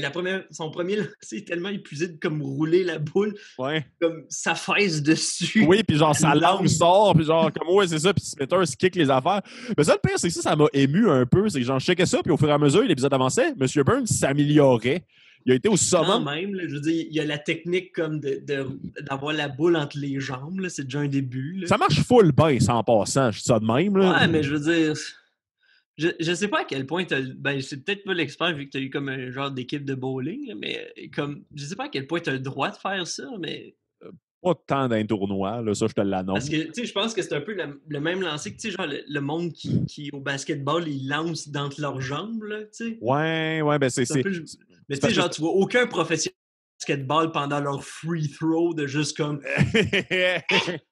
Speaker 2: son premier lancé est tellement épuisé de comme rouler la boule,
Speaker 3: ouais.
Speaker 2: Comme ça fesse dessus.
Speaker 3: Oui, puis genre, sa langue sort, puis genre, comme ouais, c'est ça, puis Smithers se kick les affaires. Mais ça, le pire, c'est que ça m'a ému un peu. C'est que genre, je checkais ça, puis au fur et à mesure, l'épisode avançait, M. Burns s'améliorait. Il a été au sommet.
Speaker 2: Quand même, là, je veux dire, il y a la technique comme d'avoir la boule entre les jambes, là, c'est déjà un début. Là.
Speaker 3: Ça marche full bien, ça en passant, je dis ça de même. Là.
Speaker 2: Ouais, mais je veux dire, je sais pas à quel point ben, c'est peut-être pas l'expert vu que tu as eu comme un genre d'équipe de bowling, là, mais comme, je sais pas à quel point tu as le droit de faire ça, mais...
Speaker 3: Pas tant d'un tournoi, là, ça, je te l'annonce.
Speaker 2: Parce que, tu sais, je pense que c'est un peu le même lancer que, tu sais, genre, le monde qui, au basketball, ils lancent d'entre leurs jambes, là, tu sais.
Speaker 3: Ouais, ben c'est...
Speaker 2: Mais tu sais, genre, tu vois aucun professionnel de basketball pendant leur free throw de juste comme...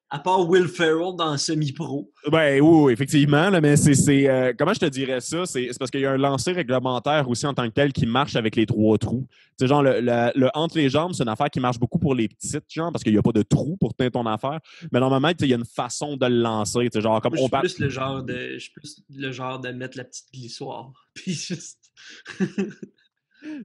Speaker 2: à part Will Ferrell dans semi-pro.
Speaker 3: Ben oui, effectivement, là, mais c'est comment je te dirais ça? C'est parce qu'il y a un lancer réglementaire aussi en tant que tel qui marche avec les 3 trous. Tu sais, genre, le entre les jambes, c'est une affaire qui marche beaucoup pour les petites, genre, parce qu'il n'y a pas de trou pour tenir ton affaire. Mais normalement, il y a une façon de le lancer. Tu sais, genre, comme
Speaker 2: je suis plus le genre de mettre la petite glissoire. Puis juste...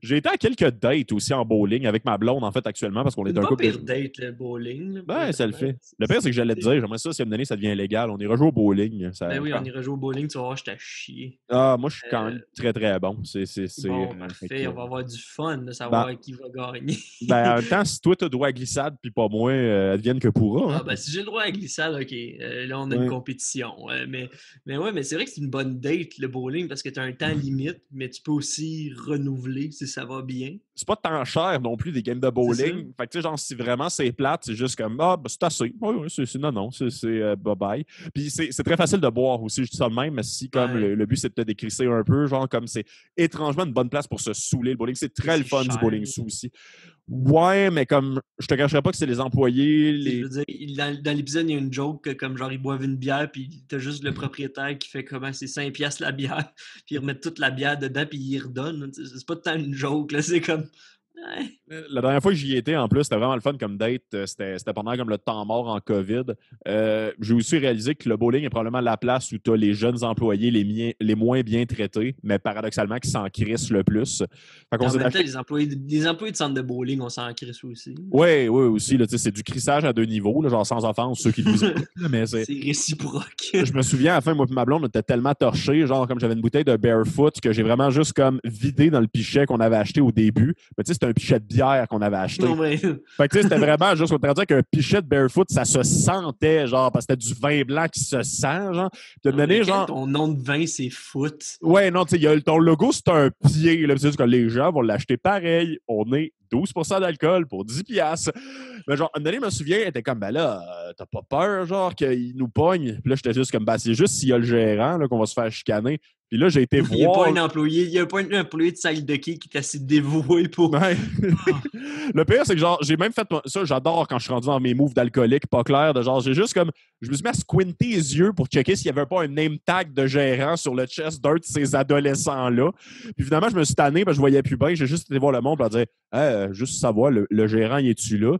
Speaker 3: J'ai été à quelques dates aussi en bowling avec ma blonde, en fait, actuellement, parce qu'on est un couple.
Speaker 2: C'est pas pire date, le bowling.
Speaker 3: Ben, ça le fait. Le pire, c'est que j'allais te dire, j'aimerais ça, si à un moment donné, ça devient légal. On ira jouer au bowling. Ça...
Speaker 2: Ben oui, on ira jouer au bowling, tu vas voir, je t'ai chier.
Speaker 3: Ah, moi, je suis quand même très, très bon.
Speaker 2: Bon, parfait, on va avoir du fun de savoir qui va gagner.
Speaker 3: Ben, en même temps, si toi, tu as droit à glissade, puis pas moi, advienne que pourra.
Speaker 2: Ah, ben, si j'ai le droit à glissade, OK. Là, on a une compétition. Mais c'est vrai que c'est une bonne date, le bowling, parce que tu as un temps limite, mais tu peux aussi renouveler si ça va bien.
Speaker 3: C'est pas tant cher non plus des games de bowling. Fait que tu sais, genre, si vraiment c'est plate, c'est juste comme ben, c'est assez. Oui, non, c'est bye-bye. Puis c'est très facile de boire aussi, je dis ça de même, mais si comme le but c'est de te décrisser un peu, genre comme c'est étrangement une bonne place pour se saouler le bowling. C'est très le fun du bowling sous aussi. Ouais, mais comme je te cacherais pas que c'est les employés.
Speaker 2: Je veux dire, dans l'épisode, il y a une joke que comme genre ils boivent une bière, puis t'as juste le propriétaire qui fait comment c'est 5$ la bière, puis ils remettent toute la bière dedans, puis ils redonnent. C'est pas tant une joke, là, c'est comme. Ouais.
Speaker 3: La dernière fois que j'y étais, en plus, c'était vraiment le fun comme date. C'était pendant comme le temps mort en COVID. J'ai aussi réalisé que le bowling est probablement la place où tu as les jeunes employés les moins bien traités, mais paradoxalement qui s'en crissent le plus.
Speaker 2: Fait en même temps, les employés de centre de bowling, on s'en crisse aussi.
Speaker 3: Oui, aussi. Là, c'est du crissage à 2 niveaux, là, genre sans offense, ceux qui le disent. Mais c'est
Speaker 2: réciproque.
Speaker 3: Je me souviens, à la fin, moi et ma blonde, on était tellement torchés, genre comme j'avais une bouteille de Barefoot que j'ai vraiment juste comme vidé dans le pichet qu'on avait acheté au début. Mais tu sais, c'était un pichet de bière qu'on avait acheté.
Speaker 2: Non, mais...
Speaker 3: Fait que, tu sais, c'était vraiment juste, on te dire qu'un pichet de Barefoot, ça se sentait, genre, parce que c'était du vin blanc qui se sent, genre. Puis de donner, genre.
Speaker 2: Ton nom de vin, c'est foot.
Speaker 3: Ouais, non, tu sais, ton logo, c'est un pied, là. C'est juste que les gens vont l'acheter pareil. On est 12% d'alcool pour 10$. Mais genre, une année, je me souviens, elle était comme, ben là, t'as pas peur, genre, qu'il nous pogne? Puis là, j'étais juste comme, ben, c'est juste s'il y a le gérant, là, qu'on va se faire chicaner. Puis là, j'ai été voir.
Speaker 2: Il n'y a pas un employé, il y a pas un employé de salle de quai qui est assez dévoué pour.
Speaker 3: Ouais. Le pire, c'est que genre, j'ai même fait ça, j'adore quand je suis rendu dans mes moves d'alcoolique, pas clair, de genre, j'ai juste comme, je me suis mis à squinter les yeux pour checker s'il n'y avait pas un name tag de gérant sur le chest d'un de ces adolescents-là. Puis finalement, je me suis tanné, parce que je voyais plus bien, j'ai juste été voir le monde pour dire, juste savoir, le gérant, il est-tu là?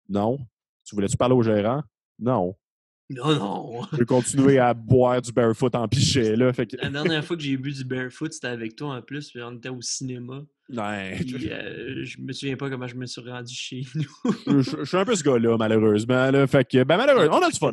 Speaker 3: Non. Tu voulais-tu parler au gérant? Non.
Speaker 2: Non.
Speaker 3: J'ai continué à boire du Barefoot en pichet, là. Fait que...
Speaker 2: La dernière fois que j'ai bu du Barefoot, c'était avec toi en plus, puis on était au cinéma.
Speaker 3: Ouais.
Speaker 2: Puis, je me souviens pas comment je me suis rendu chez nous.
Speaker 3: Je suis un peu ce gars-là, malheureusement. Là. Fait que, ben malheureusement, on a du fun,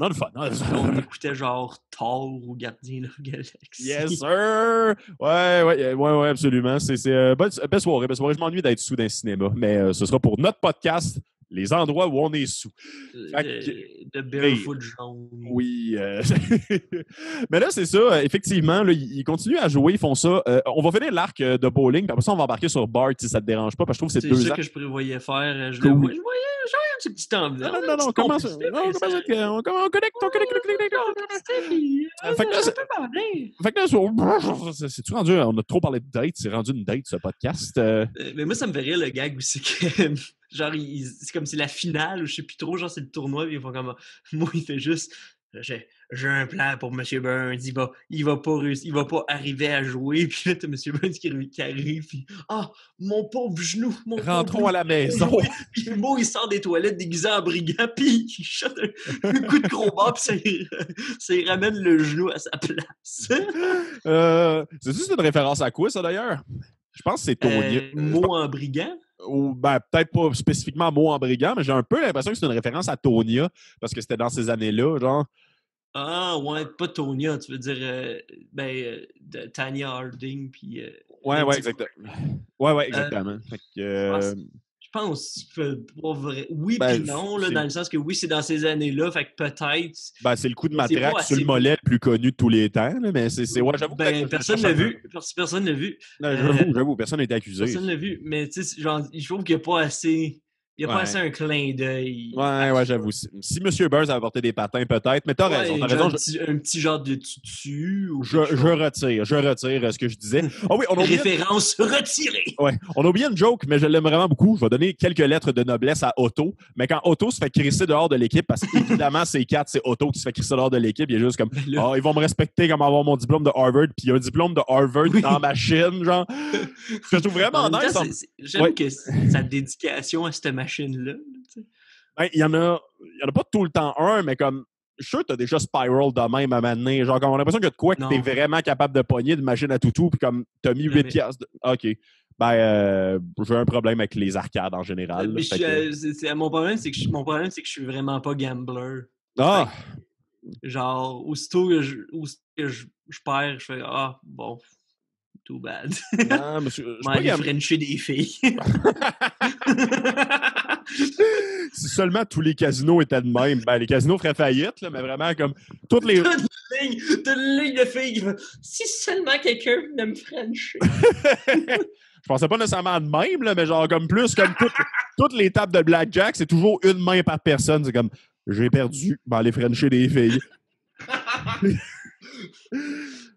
Speaker 2: On écoutait genre Thor ou Gardien de la Galaxie.
Speaker 3: Yes, sir! Ouais, absolument. C'est belle soirée. Je m'ennuie d'être sous d'un cinéma, mais ce sera pour notre podcast, les endroits où on est sous.
Speaker 2: De Barefoot jaune.
Speaker 3: Oui. Mais là, c'est ça. Effectivement, là, ils continuent à jouer, ils font ça. On va finir l'arc de bowling, puis après ça, on va embarquer sur Bart si ça te dérange pas, parce que je trouve que c'est 2
Speaker 2: ça
Speaker 3: arcs.
Speaker 2: que je prévoyais faire. Je
Speaker 3: Cool.
Speaker 2: voyais un petit petit enveloppe.
Speaker 3: Non, comment ça? On connecte. Fait que là, c'est-tu rendu? On a trop parlé de date, c'est rendu une date, ce podcast.
Speaker 2: Mais moi, ça me fait rire le gag où c'est que. Genre, c'est comme c'est la finale, ou je sais plus trop, genre c'est le tournoi, puis ils font comme. Moi, il fait juste. J'ai un plan pour M. Burns, il va pas arriver à jouer, puis là, t'as M. Burns qui arrive, puis mon pauvre genou,
Speaker 3: rentrons à la maison.
Speaker 2: Puis Mo, il sort des toilettes déguisé en brigand, puis il shot un coup de gros bas, puis ça y ramène le genou à sa place.
Speaker 3: C'est juste une référence à quoi, ça, d'ailleurs? Je pense que c'est Tonya.
Speaker 2: Mo en brigand?
Speaker 3: Ou ben, peut-être pas spécifiquement mot en brigand, mais j'ai un peu l'impression que c'est une référence à Tonya, parce que c'était dans ces années-là, genre.
Speaker 2: Ah, ouais, pas Tonya, tu veux dire Tanya Harding, puis...
Speaker 3: Ouais, exactement. Ouais, exactement. Fait que,
Speaker 2: je pense pas vrai. Oui,
Speaker 3: ben,
Speaker 2: puis non, là, dans le sens que oui, c'est dans ces années-là, fait que peut-être...
Speaker 3: Ben, c'est le coup de matraque sur le mollet le plus connu de tous les temps, là, mais c'est ouais, j'avoue.
Speaker 2: Personne l'a vu. Personne l'a vu.
Speaker 3: J'avoue, personne n'a été accusé.
Speaker 2: Personne l'a vu, mais tu sais, genre, je trouve qu'il n'y a pas assez... Il n'y a pas assez un clin d'œil.
Speaker 3: Ouais, j'avoue. Si M. Burns avait porté des patins, peut-être, mais t'as raison.
Speaker 2: Un petit genre de tutu. Ou
Speaker 3: je retire ce que je disais. Oh oui,
Speaker 2: référence retirée.
Speaker 3: Ouais, on a oublié une joke, mais je l'aime vraiment beaucoup. Je vais donner quelques lettres de noblesse à Otto. Mais quand Otto se fait crisser dehors de l'équipe, parce qu'évidemment, c'est Otto qui se fait crisser dehors de l'équipe, il est juste comme ils vont me respecter comme avoir mon diplôme de Harvard, puis il y a un diplôme de Harvard dans ma chaîne, genre. Je trouve vraiment nice.
Speaker 2: J'aime que sa dédication à cette machine-là.
Speaker 3: Ben, il y en a pas tout le temps un, mais comme je suis sûr que tu as déjà Spiral de même à m'amener. Genre, comme on a l'impression que de quoi que tu es vraiment capable de pogner de machine à toutou, puis comme tu as mis 8 piastres. OK. Ben, j'ai un problème avec les arcades en général.
Speaker 2: Mon problème, c'est que je suis vraiment pas gambler.
Speaker 3: Ah!
Speaker 2: Genre, aussitôt que je perds, je fais bon. Too bad.
Speaker 3: Non, monsieur.
Speaker 2: Je vais aller frencher des filles.
Speaker 3: Si seulement tous les casinos étaient de même, ben les casinos feraient faillite, là, mais vraiment comme toutes les.
Speaker 2: Toute une ligne de filles qui si seulement quelqu'un venait me frencher.
Speaker 3: Je pensais pas nécessairement de même, là, mais genre comme plus comme toutes les tables de blackjack, c'est toujours une main par personne. C'est comme j'ai perdu, ben aller frencher des filles.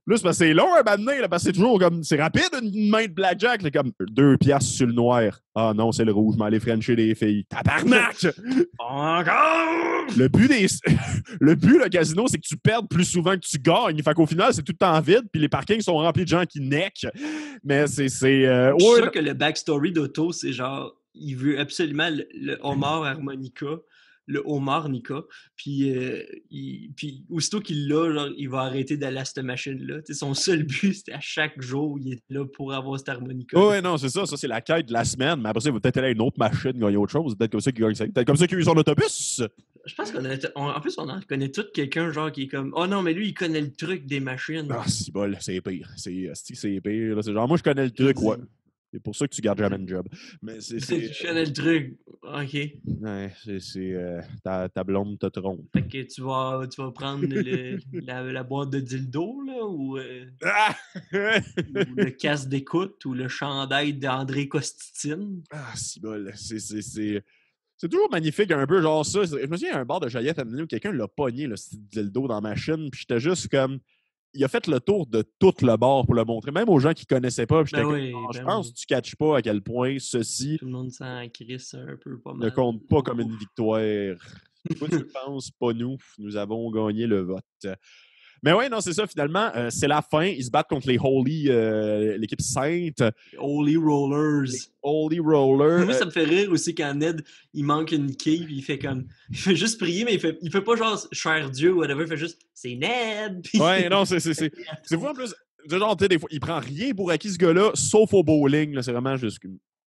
Speaker 3: Là, c'est parce que c'est long un bâtonnet, parce que c'est toujours comme. C'est rapide une main de blackjack, là, comme 2 piastres sur le noir. Ah non, c'est le rouge, mais aller frencher des filles. Tabarnak!
Speaker 2: Encore!
Speaker 3: Le but, le casino, c'est que tu perdes plus souvent que tu gagnes. Fait qu'au final, c'est tout le temps vide, puis les parkings sont remplis de gens qui neckent. Mais c'est.
Speaker 2: Je suis sûr que le backstory d'Otto, c'est genre, il veut absolument le homard harmonica. Le homard Nika, puis aussitôt qu'il l'a, genre, il va arrêter d'aller à cette machine-là. T'sais, son seul but, c'était à chaque jour, il est là pour avoir cette harmonica.
Speaker 3: Ouais, non, c'est ça. Ça, c'est la quête de la semaine. Mais après ça, il va peut-être aller à une autre machine, gagner autre chose. Peut-être comme ça qu'il gagne ça. Peut-être comme ça qu'il a eu son autobus.
Speaker 2: Je pense en plus, on en connaît tout quelqu'un, genre, qui est comme, oh non, mais lui, il connaît le truc des machines.
Speaker 3: Ah, c'est bol, c'est pire. C'est pire. Là. C'est genre, moi, je connais le truc, ouais. C'est pour ça que tu gardes jamais une job. Mais
Speaker 2: Je connais le truc. OK.
Speaker 3: Ouais, ta blonde te trompe.
Speaker 2: Fait que tu vas prendre la boîte de dildo, là, ou le casque d'écoute, ou le chandail d'André Costitine.
Speaker 3: Ah, c'est bol. C'est toujours magnifique, un peu genre ça. Je me souviens, il y a un bar de Joliette à où quelqu'un l'a pogné, le style dildo dans la machine, puis j'étais juste comme... Il a fait le tour de tout le bar pour le montrer, même aux gens qui ne connaissaient pas. Puis je pense que tu ne catches pas à quel point ceci
Speaker 2: tout le monde s'en crisse un peu pas mal.
Speaker 3: ne compte pas comme une victoire. Toi, tu le penses, pas nous. Nous avons gagné le vote. Mais ouais, non, c'est ça, finalement. C'est la fin. Ils se battent contre les Holy, l'équipe sainte.
Speaker 2: Holy Rollers.
Speaker 3: Les Holy Rollers.
Speaker 2: Moi, ça me fait rire aussi quand Ned, il manque une quille, puis il fait juste prier, mais il fait pas genre cher Dieu ou whatever, il fait juste c'est Ned. Puis
Speaker 3: ouais, non, c'est vous en plus. Genre, tu sais, des fois, il prend rien pour acquis ce gars-là, sauf au bowling. Là, c'est vraiment juste.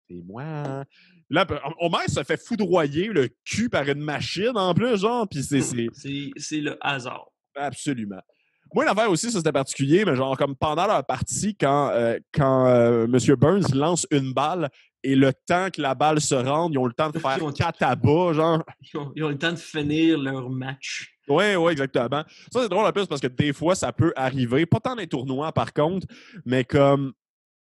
Speaker 3: C'est moi. Là, Homer se fait foudroyer le cul par une machine en plus, genre, puis c'est
Speaker 2: le hasard.
Speaker 3: Absolument. Moi, l'affaire aussi, ça c'était particulier, mais genre comme pendant leur partie, quand M. Burns lance une balle et le temps que la balle se rende, ils ont le temps de faire 4 à bas, genre.
Speaker 2: Ils ont le temps de finir leur match.
Speaker 3: Oui, exactement. Ça, c'est drôle en plus parce que des fois, ça peut arriver. Pas tant dans les tournois, par contre, mais comme,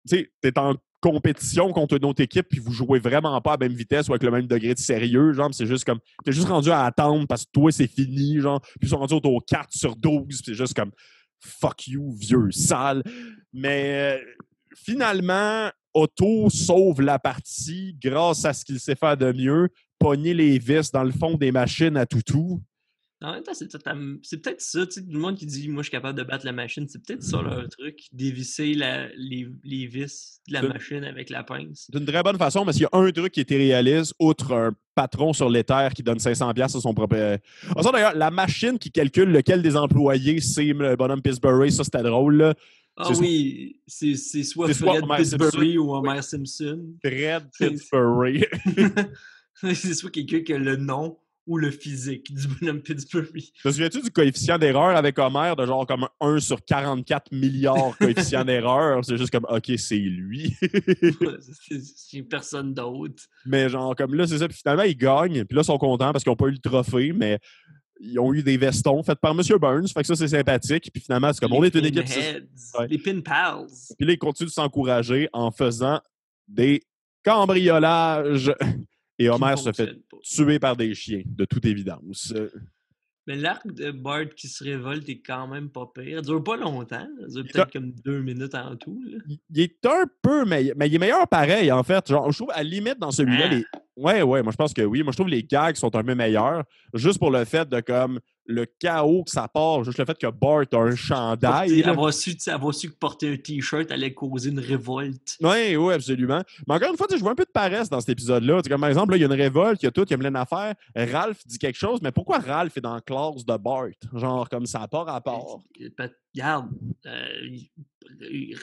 Speaker 3: tu sais, t'es en compétition contre une autre équipe puis vous jouez vraiment pas à la même vitesse ou avec le même degré de sérieux, genre, c'est juste comme, t'es juste rendu à attendre parce que toi, c'est fini, genre, puis ils sont rendus au 4 sur 12, puis c'est juste comme, fuck you, vieux sale. Mais finalement, Otto sauve la partie grâce à ce qu'il sait faire de mieux, pogner les vis dans le fond des machines à toutou.
Speaker 2: En même temps, c'est peut-être ça, tu sais, le monde qui dit « Moi, je suis capable de battre la machine », c'est peut-être ça leur truc, dévisser les vis de la machine avec la pince.
Speaker 3: D'une très bonne façon, mais s'il y a un truc qui était réaliste, outre un patron sur l'éther qui donne 500$ à son propre... ça, d'ailleurs, la machine qui calcule lequel des employés c'est le bonhomme Pillsbury, ça, c'était drôle, là.
Speaker 2: Ah oui, c'est soit Fred Pillsbury ou Homer Simpson.
Speaker 3: Fred Pillsbury.
Speaker 2: C'est soit quelqu'un qui a le nom ou le physique du bonhomme Pittsburgh.
Speaker 3: Te souviens-tu du coefficient d'erreur avec Homer de genre comme 1 sur 44 milliards coefficient d'erreur? C'est juste comme, OK, c'est lui.
Speaker 2: C'est personne d'autre.
Speaker 3: Mais genre, comme là, c'est ça. Puis finalement, ils gagnent. Puis là, ils sont contents parce qu'ils n'ont pas eu le trophée, mais ils ont eu des vestons faits par M. Burns. Fait que ça, c'est sympathique. Puis finalement, c'est comme, on est une équipe...
Speaker 2: Ouais. Les pin pals.
Speaker 3: Puis là, ils continuent de s'encourager en faisant des cambriolages. Et Homer se fait tuer par des chiens, de toute évidence.
Speaker 2: Mais l'arc de Bart qui se révolte est quand même pas pire. Il dure pas longtemps. Il dure peut-être comme 2 minutes en tout. Là.
Speaker 3: Il est un peu meilleur, mais il est meilleur pareil, en fait. Genre, je trouve, à la limite, dans celui-là, Ouais, moi, je pense que oui. Moi, je trouve que les gags sont un peu meilleurs. Juste pour le fait de, comme, le chaos que ça part. Juste le fait que Bart a un chandail.
Speaker 2: Avoir su que porter un T-shirt allait causer une révolte.
Speaker 3: Oui, absolument. Mais encore une fois, je vois un peu de paresse dans cet épisode-là. Comme, par exemple, il y a une révolte, il y a tout, il y a plein d'affaires. Ralph dit quelque chose, mais pourquoi Ralph est dans la classe de Bart? Genre, comme ça n'a pas rapport.
Speaker 2: Regarde,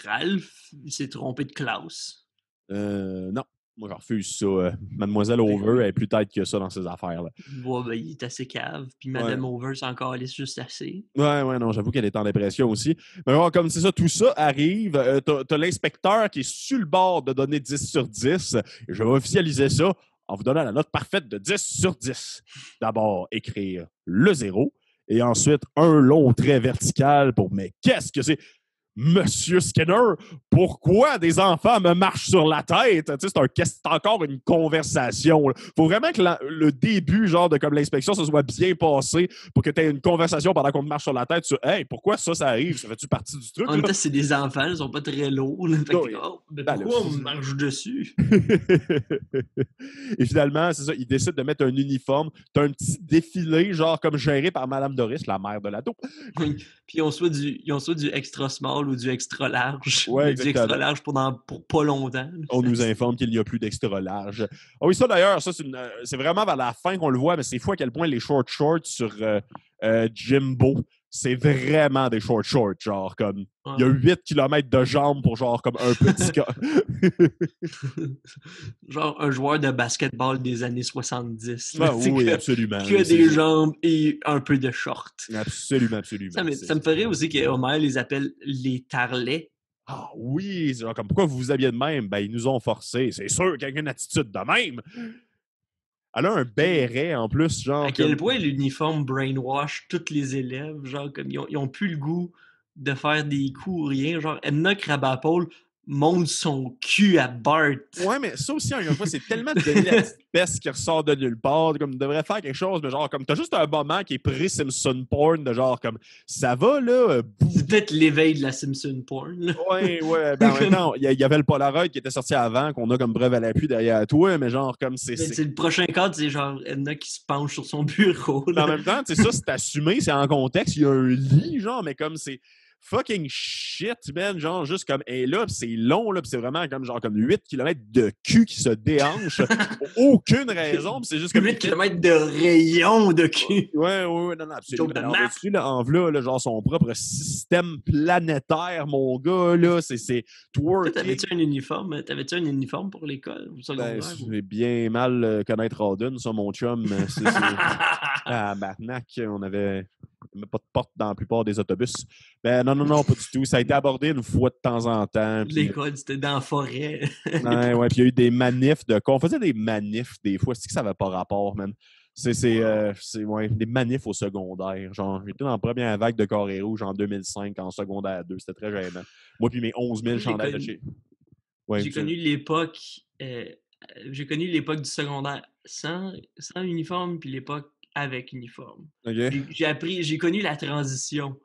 Speaker 2: Ralph, il s'est trompé de classe.
Speaker 3: Non. Moi, je refuse ça. Mademoiselle Over, elle est plus tête que ça dans ses affaires. Là.
Speaker 2: Ouais, ben, il est assez cave. Puis Madame Over, c'est encore juste assez.
Speaker 3: Ouais, non, j'avoue qu'elle est en dépression aussi. Mais bon, comme c'est ça, tout ça arrive. T'as l'inspecteur qui est sur le bord de donner 10 sur 10. Et je vais officialiser ça en vous donnant la note parfaite de 10 sur 10. D'abord, écrire le 0. Et ensuite, un long trait vertical pour « Mais qu'est-ce que c'est? » Monsieur Skinner, pourquoi des enfants me marchent sur la tête? Tu sais, c'est encore une conversation. Il faut vraiment que le début, genre, de comme l'inspection, ça soit bien passé pour que tu aies une conversation pendant qu'on te marche sur la tête sur « Hey, pourquoi ça arrive? Ça fait-tu partie du truc? »
Speaker 2: En même temps, c'est des enfants, ils sont pas très lourds. Pourquoi on me marche dessus?
Speaker 3: Et finalement, c'est ça, ils décident de mettre un uniforme. T'as un petit défilé, genre, comme géré par Madame Doris, la mère de l'ado.
Speaker 2: Puis ils ont soit du extra small ou du extra large.
Speaker 3: Ouais,
Speaker 2: du extra large pour pas longtemps.
Speaker 3: On nous informe qu'il n'y a plus d'extra large. Ah oui, ça d'ailleurs, c'est vraiment vers la fin qu'on le voit, mais c'est fou à quel point les shorts sur Jimbo, c'est vraiment des shorts, genre comme il y a 8 km de jambes pour genre comme un petit gars.
Speaker 2: Genre un joueur de basketball des années 70.
Speaker 3: Ah, oui, absolument.
Speaker 2: Que des jambes et un peu de shorts.
Speaker 3: Absolument.
Speaker 2: Ça me ferait aussi que Homer les appelle les tarlets.
Speaker 3: Ah oui, c'est genre comme pourquoi vous vous habillez de même? Ben, ils nous ont forcés. C'est sûr qu'il y a une attitude de même. Elle a un béret en plus, genre.
Speaker 2: À quel point l'uniforme brainwash tous les élèves, genre, comme ils ont plus le goût de faire des coups ou rien. Genre, Edna Krabappel monte son cul à Bart.
Speaker 3: Ouais, mais ça aussi, encore une fois, c'est tellement donné la petite peste qui ressort de nulle part. Comme, devrait faire quelque chose, mais genre, comme, t'as juste un moment qui est pré-Simpson porn, de genre, comme, ça va, là.
Speaker 2: C'est peut-être l'éveil de la Simpson porn. Là.
Speaker 3: Ouais. Ben, en même temps, il y avait le Polaroid qui était sorti avant, qu'on a comme preuve à l'appui derrière toi, mais genre, comme, c'est.
Speaker 2: Le prochain cadre, c'est genre Edna qui se penche sur son bureau.
Speaker 3: Mais en même temps, tu sais, ça, c'est assumé, c'est en contexte, il y a un lit, genre, mais comme c'est fucking shit, man, genre, juste comme, et là, pis c'est long, là, pis c'est vraiment comme, genre, comme 8 km de cul qui se déhanche, pour aucune raison, pis c'est juste comme...
Speaker 2: 8 km de rayon de cul.
Speaker 3: Ouais, non, absolument. Alors, dessus, là, en v'là, là, genre, son propre système planétaire, mon gars, là, c'est twerking.
Speaker 2: T'avais-tu un uniforme? T'avais-tu un uniforme pour l'école?
Speaker 3: Ben, j'ai bien mal connaître Auden, ça, mon chum. Ah, Barnac, on avait pas de porte dans la plupart des autobus. Ben non, pas du tout. Ça a été abordé une fois de temps en temps.
Speaker 2: L'école, c'était dans la forêt.
Speaker 3: Ouais, puis il y a eu des manifs on faisait des manifs des fois. C'est que ça n'avait pas rapport, man. C'est des manifs au secondaire. Genre, j'étais dans la première vague de Carré Rouge en 2005 en secondaire 2. C'était très gênant. Moi puis mes 11 000 chandails de chez... Ouais,
Speaker 2: j'ai connu l'époque du secondaire sans uniforme puis l'époque avec uniforme.
Speaker 3: Okay.
Speaker 2: J'ai connu la transition.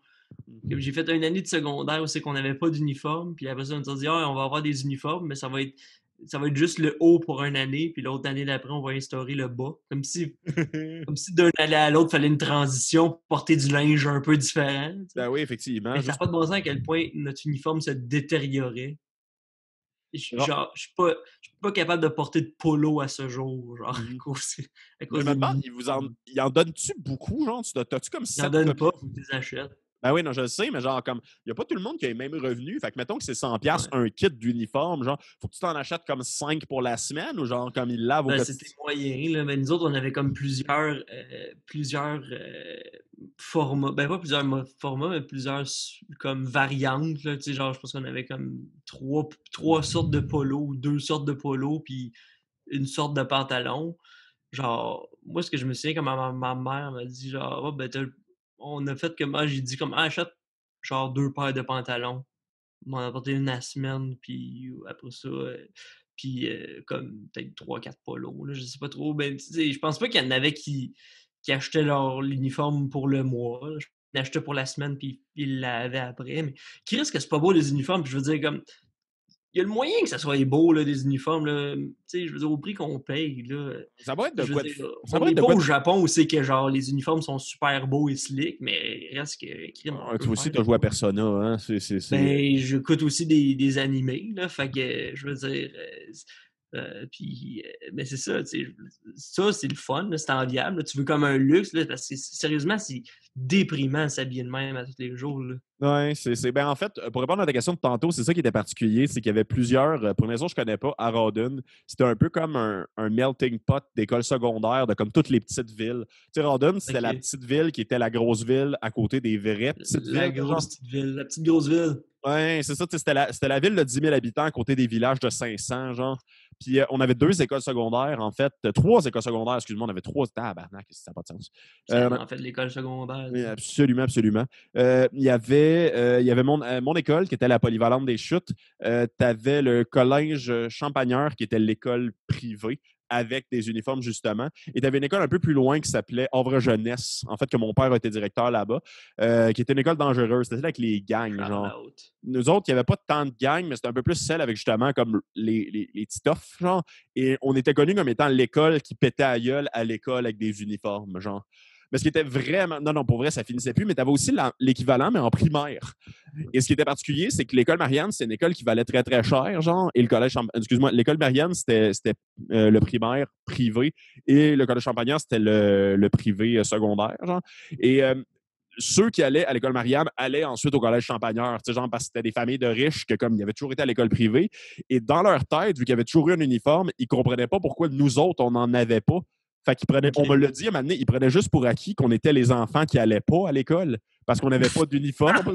Speaker 2: J'ai fait une année de secondaire où c'est qu'on n'avait pas d'uniforme, puis après ça, on s'est dit on va avoir des uniformes, mais ça va être juste le haut pour une année, puis l'autre année d'après, on va instaurer le bas. Comme si d'une année à l'autre, il fallait une transition, porter du linge un peu différent. T'sais.
Speaker 3: Ben oui, effectivement.
Speaker 2: Mais ça n'a pas de bon sens à quel point notre uniforme se détériorait. Je suis pas capable de porter de polo à ce jour, genre, à cause
Speaker 3: je me demande, il en donne-tu beaucoup, genre? T'as-tu comme 7
Speaker 2: il en donne pas, faut que tu les achètes.
Speaker 3: Ben oui, non, je le sais, mais genre, comme, il n'y a pas tout le monde qui a les mêmes revenus. Fait que, mettons que c'est 100$ un kit d'uniforme, genre, faut que tu t'en achètes comme 5 pour la semaine ou genre, comme il lave au quotidien?
Speaker 2: C'était moyen, là, mais nous autres, on avait comme plusieurs formats. Ben, pas plusieurs formats, mais plusieurs comme variantes, là, tu sais, genre, je pense qu'on avait comme trois sortes de polos ou 2 sortes de polos, puis une sorte de pantalon. Genre, moi, ce que je me souviens, comme ma mère m'a dit, genre, oh, ben, on a fait comme, j'ai dit comme, achète genre 2 paires de pantalons. On m'en a apporté une à la semaine, puis après ça, puis comme peut-être 3-4 polos, là, je sais pas trop. Ben, tu sais, je pense pas qu'il y en avait qui achetaient l'uniforme pour le mois. Là. Ils l'achetaient pour la semaine, puis ils l'avaient après. Mais qui risque que c'est pas beau les uniformes? Puis je veux dire, comme, il y a le moyen que ça soit beau, là, des uniformes. Là. Je veux dire, au prix qu'on paye. Là,
Speaker 3: ça va être de quoi?
Speaker 2: On n'est pas au Japon où c'est que genre, les uniformes sont super beaux et slick, mais reste que.
Speaker 3: Toi aussi, tu as joué à Persona. Hein?
Speaker 2: Ben, j'écoute aussi des animés. Là, fait que, je veux dire. Mais c'est ça, ça, c'est le fun, c'est enviable. Là, tu veux comme un luxe, là, parce que sérieusement, c'est déprimant de s'habiller de même à tous les jours.
Speaker 3: Oui, ben en fait, pour répondre à ta question de tantôt, c'est ça qui était particulier, c'est qu'il y avait plusieurs, pour une raison que je ne connais pas, à Rawdon, c'était un peu comme un melting pot d'école secondaire de comme toutes les petites villes. Tu sais, Rawdon, c'était la petite ville qui était la grosse ville à côté des vraies petites villes.
Speaker 2: La petite grosse ville.
Speaker 3: Oui, c'est ça, c'était la ville de 10 000 habitants à côté des villages de 500, genre. Puis on avait 2 écoles secondaires, en fait. 3 écoles secondaires, excuse-moi, on avait 3. Tabarnak, ça n'a pas de sens.
Speaker 2: En fait, l'école secondaire.
Speaker 3: Oui, absolument. Il y avait mon école, qui était la polyvalente des chutes. Tu avais le collège Champagneur, qui était l'école privée, avec des uniformes, justement. Et tu avais une école un peu plus loin qui s'appelait Havre Jeunesse, en fait, que mon père était directeur là-bas, qui était une école dangereuse. C'était avec les gangs, genre. Nous autres, il n'y avait pas tant de gangs, mais c'était un peu plus celle avec, justement, comme les petits toughs, genre. Et on était connus comme étant l'école qui pétait à gueule à l'école avec des uniformes, genre. Mais ce qui était vraiment... Non, pour vrai, ça finissait plus, mais tu avais aussi l'équivalent, mais en primaire. Et ce qui était particulier, c'est que l'école Marianne, c'est une école qui valait très, très cher, genre, et le collège... Excuse-moi, l'école Marianne, c'était le primaire privé, et le collège Champagnat, c'était le privé secondaire, genre. Et... ceux qui allaient à l'école Marianne allaient ensuite au collège Champagneur, genre parce que c'était des familles de riches que comme ils avaient toujours été à l'école privée. Et dans leur tête, vu qu'ils avaient toujours eu un uniforme, ils ne comprenaient pas pourquoi nous autres, on n'en avait pas. Fait qu'ils prenaient, on me l'a dit à un moment donné, ils prenaient juste pour acquis qu'on était les enfants qui n'allaient pas à l'école parce qu'on n'avait pas d'uniforme.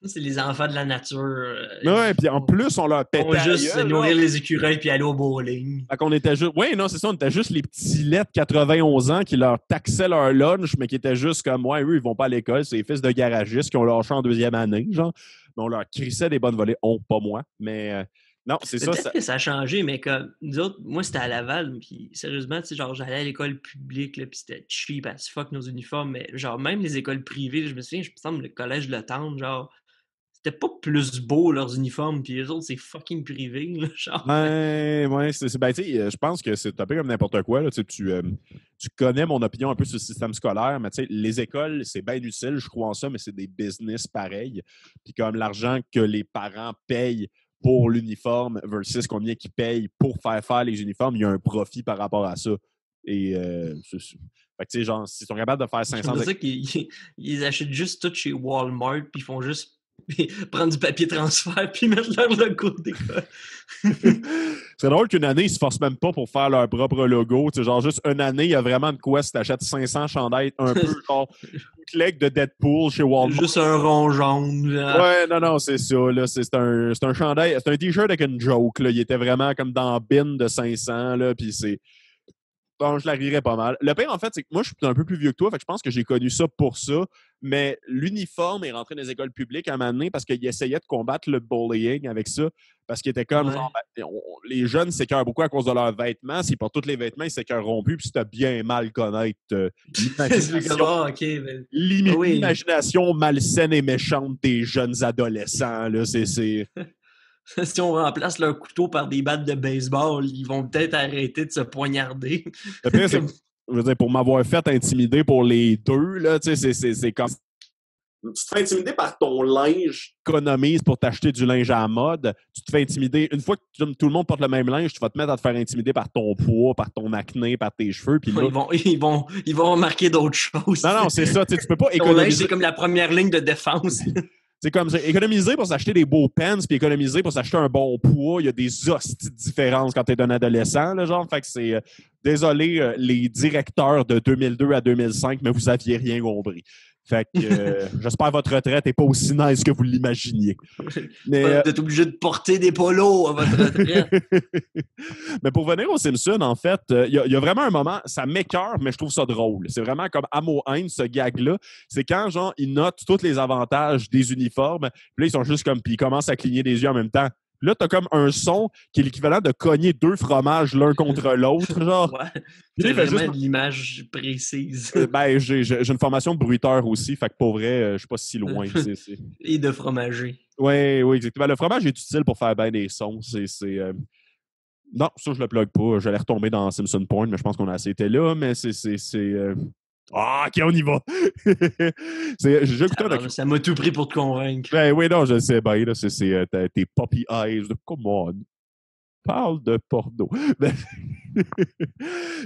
Speaker 2: C'est les enfants de la nature.
Speaker 3: Ouais, puis en plus, on leur pétait
Speaker 2: On va juste
Speaker 3: la gueule,
Speaker 2: nourrir
Speaker 3: genre.
Speaker 2: les écureuils puis aller au bowling.
Speaker 3: Fait qu'on était juste. Oui, non, c'est ça, on était juste les petits laits de 91 ans qui leur taxaient leur lunch, mais qui étaient juste comme, ouais, eux, ils vont pas à l'école, c'est les fils de garagistes qui ont lâché en deuxième année, genre. Mais on leur crissait des bonnes volées. On, pas moi, mais non, c'est ça.
Speaker 2: Peut-être que ça a changé, mais comme nous autres, moi, c'était à Laval, puis sérieusement, tu sais, genre, j'allais à l'école publique, là, puis c'était cheap as fuck nos uniformes, mais genre, même les écoles privées, là, je me souviens, je me semble, le collège Le Tendre, genre, c'était pas plus beau leurs uniformes, puis eux autres, c'est fucking privé, là, genre.
Speaker 3: Ouais, ben, tu sais, je pense que c'est un peu comme n'importe quoi. Là, tu connais mon opinion un peu sur le système scolaire, mais tu sais, les écoles, c'est bien utile, je crois en ça, mais c'est des business pareils. Puis comme l'argent que les parents payent pour l'uniforme versus combien qu'ils payent pour faire les uniformes, il y a un profit par rapport à ça. Et fait que tu sais, genre, s'ils sont capables de faire 500...
Speaker 2: C'est ça qu'ils achètent juste tout chez Walmart, puis ils font juste prendre du papier transfert, puis mettre leur logo d'école.
Speaker 3: C'est drôle qu'une année, ils se forcent même pas pour faire leur propre logo. Tu sais, genre, juste une année, il y a vraiment de quoi si t'achètes 500 chandails, un peu genre bootleg de Deadpool chez Walmart.
Speaker 2: Juste un rond jaune. Genre.
Speaker 3: Ouais, non, c'est ça. Là, c'est un chandail, c'est un t-shirt avec une joke. Là. Il était vraiment comme dans la bin de 500. Là, puis c'est... Bon, je la rirais pas mal. Le pire, en fait, c'est que moi, je suis un peu plus vieux que toi, fait que je pense que j'ai connu ça pour ça. Mais l'uniforme est rentré dans les écoles publiques à un moment donné parce qu'il essayait de combattre le bullying avec ça. Parce qu'il était comme, genre, les jeunes s'écœurent beaucoup à cause de leurs vêtements. S'ils portent tous les vêtements, ils s'écœureront plus. Puis c'était bien mal connaître l'imagination malsaine et méchante des jeunes adolescents. Là, c'est...
Speaker 2: Si on remplace leur couteau par des battes de baseball, ils vont peut-être arrêter de se poignarder.
Speaker 3: Le pire, c'est que, je veux dire, pour m'avoir fait intimider pour les deux, là, tu sais, c'est comme... Tu te fais intimider par ton linge qu'économise pour t'acheter du linge à la mode. Tu te fais intimider. Une fois que tout le monde porte le même linge, tu vas te mettre à te faire intimider par ton poids, par ton acné, par tes cheveux. Puis là...
Speaker 2: ils vont remarquer d'autres choses.
Speaker 3: Non, c'est ça. Tu peux pas
Speaker 2: économiser. Ton linge, c'est comme la première ligne de défense.
Speaker 3: C'est comme ça. Économiser pour s'acheter des beaux pants, puis économiser pour s'acheter un bon poids, il y a des hosties de différences quand t'es un adolescent, là, genre. Fait que c'est... désolé, les directeurs de 2002 à 2005, mais vous aviez rien compris. Fait que j'espère que votre retraite n'est pas aussi nice que vous l'imaginiez.
Speaker 2: Mais, vous êtes obligé de porter des polos à votre retraite.
Speaker 3: Mais pour venir aux Simpsons, en fait, il y a vraiment un moment, ça m'écoeure, mais je trouve ça drôle. C'est vraiment comme amour-haine, ce gag-là. C'est quand, genre, ils notent tous les avantages des uniformes, puis là, ils sont juste comme, puis ils commencent à cligner des yeux en même temps. Là, t'as comme un son qui est l'équivalent de cogner deux fromages l'un contre l'autre, genre.
Speaker 2: Ouais. C'est vraiment juste... de l'image précise.
Speaker 3: Ben, j'ai une formation de bruiteur aussi, fait que pour vrai, je suis pas si loin.
Speaker 2: Et de fromager.
Speaker 3: Oui, exactement. Le fromage est utile pour faire bien des sons. Non, ça, je le plug pas. J'allais retomber dans Simpson Point, mais je pense qu'on a assez été là, mais Ah, OK, on y va! J'ai écouté
Speaker 2: ça m'a tout pris pour te convaincre.
Speaker 3: Ben oui, non, je sais bien. C'est tes puppy eyes. Come on. Parle de porno.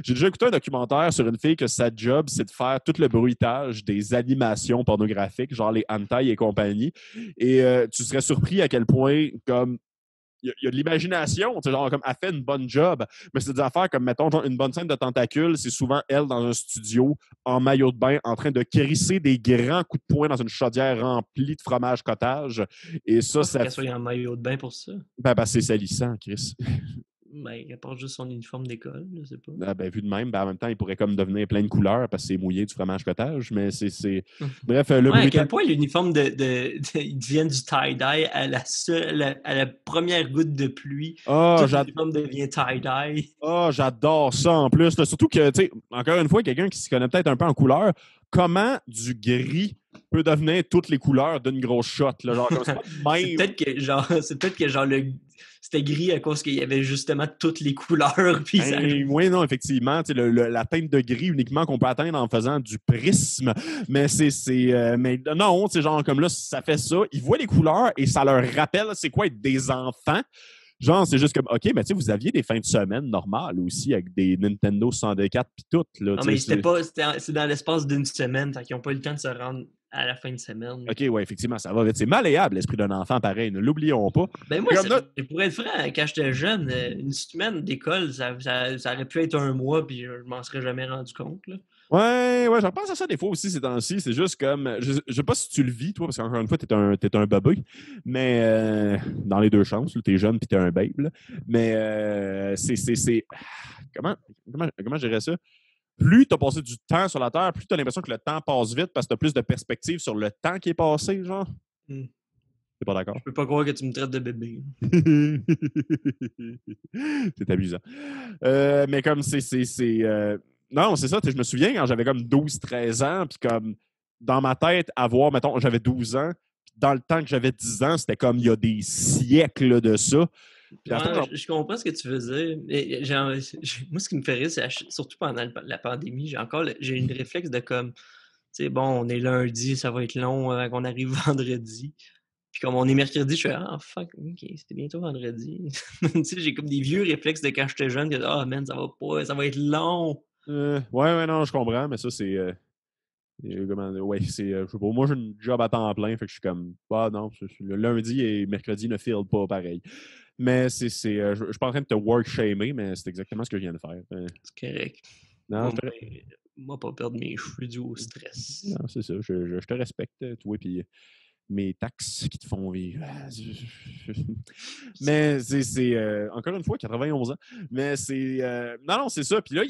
Speaker 3: J'ai déjà écouté un documentaire sur une fille que sa job, c'est de faire tout le bruitage des animations pornographiques, genre les hentai et compagnie. Et tu serais surpris à quel point, comme, il y a de l'imagination, tu sais, genre, comme, elle fait une bonne job, mais c'est des affaires comme, mettons, genre, une bonne scène de tentacules, c'est souvent elle dans un studio, en maillot de bain, en train de crisser des grands coups de poing dans une chaudière remplie de fromage cottage. Et ça,
Speaker 2: ça... qu'elle soit en maillot de bain pour ça?
Speaker 3: Ben c'est salissant, Chris.
Speaker 2: Ben, elle porte juste son uniforme d'école, je sais pas.
Speaker 3: Ah, ben, vu de même, ben, en même temps, il pourrait comme devenir plein de couleurs parce que c'est mouillé du fromage cottage, mais c'est... Bref, le
Speaker 2: à quel point l'uniforme il devient du tie-dye à la première goutte de pluie. L'uniforme devient tie-dye.
Speaker 3: J'adore ça en plus. Là. Surtout que, tu sais, encore une fois, quelqu'un qui se connaît peut-être un peu en couleur, comment du gris peut devenir toutes les couleurs d'une grosse shot? Là, genre, comme ça, même...
Speaker 2: C'est peut-être que genre c'était gris à cause qu'il y avait justement toutes les couleurs. Puis
Speaker 3: oui, non, effectivement. La teinte de gris uniquement qu'on peut atteindre en faisant du prisme. Mais mais non, genre comme là, ça fait ça. Ils voient les couleurs et ça leur rappelle c'est quoi être des enfants. Genre, c'est juste comme, OK, mais tu sais, vous aviez des fins de semaine normales aussi avec des Nintendo 64 pis tout. Là,
Speaker 2: non, mais c'est dans l'espace d'une semaine, fait qu'ils n'ont pas eu le temps de se rendre à la fin de semaine.
Speaker 3: OK, ouais, effectivement, ça va vite. C'est malléable, l'esprit d'un enfant, pareil. Ne l'oublions pas.
Speaker 2: Ben moi, pour être franc, quand j'étais jeune, une semaine d'école, ça aurait pu être un mois, puis je m'en serais jamais rendu compte. Là.
Speaker 3: Ouais, je repense à ça des fois aussi ces temps-ci. C'est juste comme. Je sais pas si tu le vis, toi, parce qu'encore une fois, t'es un bébé. Mais dans les deux chances, t'es jeune puis t'es un babe. Là. Mais c'est. Comment je dirais ça? Plus tu as passé du temps sur la Terre, plus tu as l'impression que le temps passe vite parce que tu as plus de perspective sur le temps qui est passé, genre. T'es pas d'accord?
Speaker 2: Je peux pas croire que tu me traites de bébé.
Speaker 3: C'est amusant. Mais comme non, c'est ça. Je me souviens quand j'avais comme 12-13 ans, puis comme dans ma tête, mettons, j'avais 12 ans, puis dans le temps que j'avais 10 ans, c'était comme il y a des siècles de ça.
Speaker 2: Je comprends ce que tu veux dire. Mais moi, ce qui me fait rire, c'est surtout pendant la pandémie, j'ai une réflexe de comme, tu sais, bon, on est lundi, ça va être long avant qu'on arrive vendredi. Puis comme on est mercredi, je fais ah fuck, ok, c'était bientôt vendredi. Tu sais, j'ai comme des vieux réflexes de quand j'étais jeune, que man, ça va être long.
Speaker 3: Ouais, non, je comprends, mais ça, c'est. Ouais, je sais pas, moi, j'ai une job à temps plein, fait que je suis comme, non, le lundi et mercredi ne feel pas pareil. Mais je suis pas en train de te work-shamer, mais c'est exactement ce que je viens de faire.
Speaker 2: C'est correct.
Speaker 3: Non,
Speaker 2: moi, pas perdre mes cheveux dû au stress.
Speaker 3: Non, c'est ça, je te respecte, toi, puis mes taxes qui te font vivre. Mais c'est encore une fois, 91 ans. Mais c'est. Non, c'est ça. Puis là,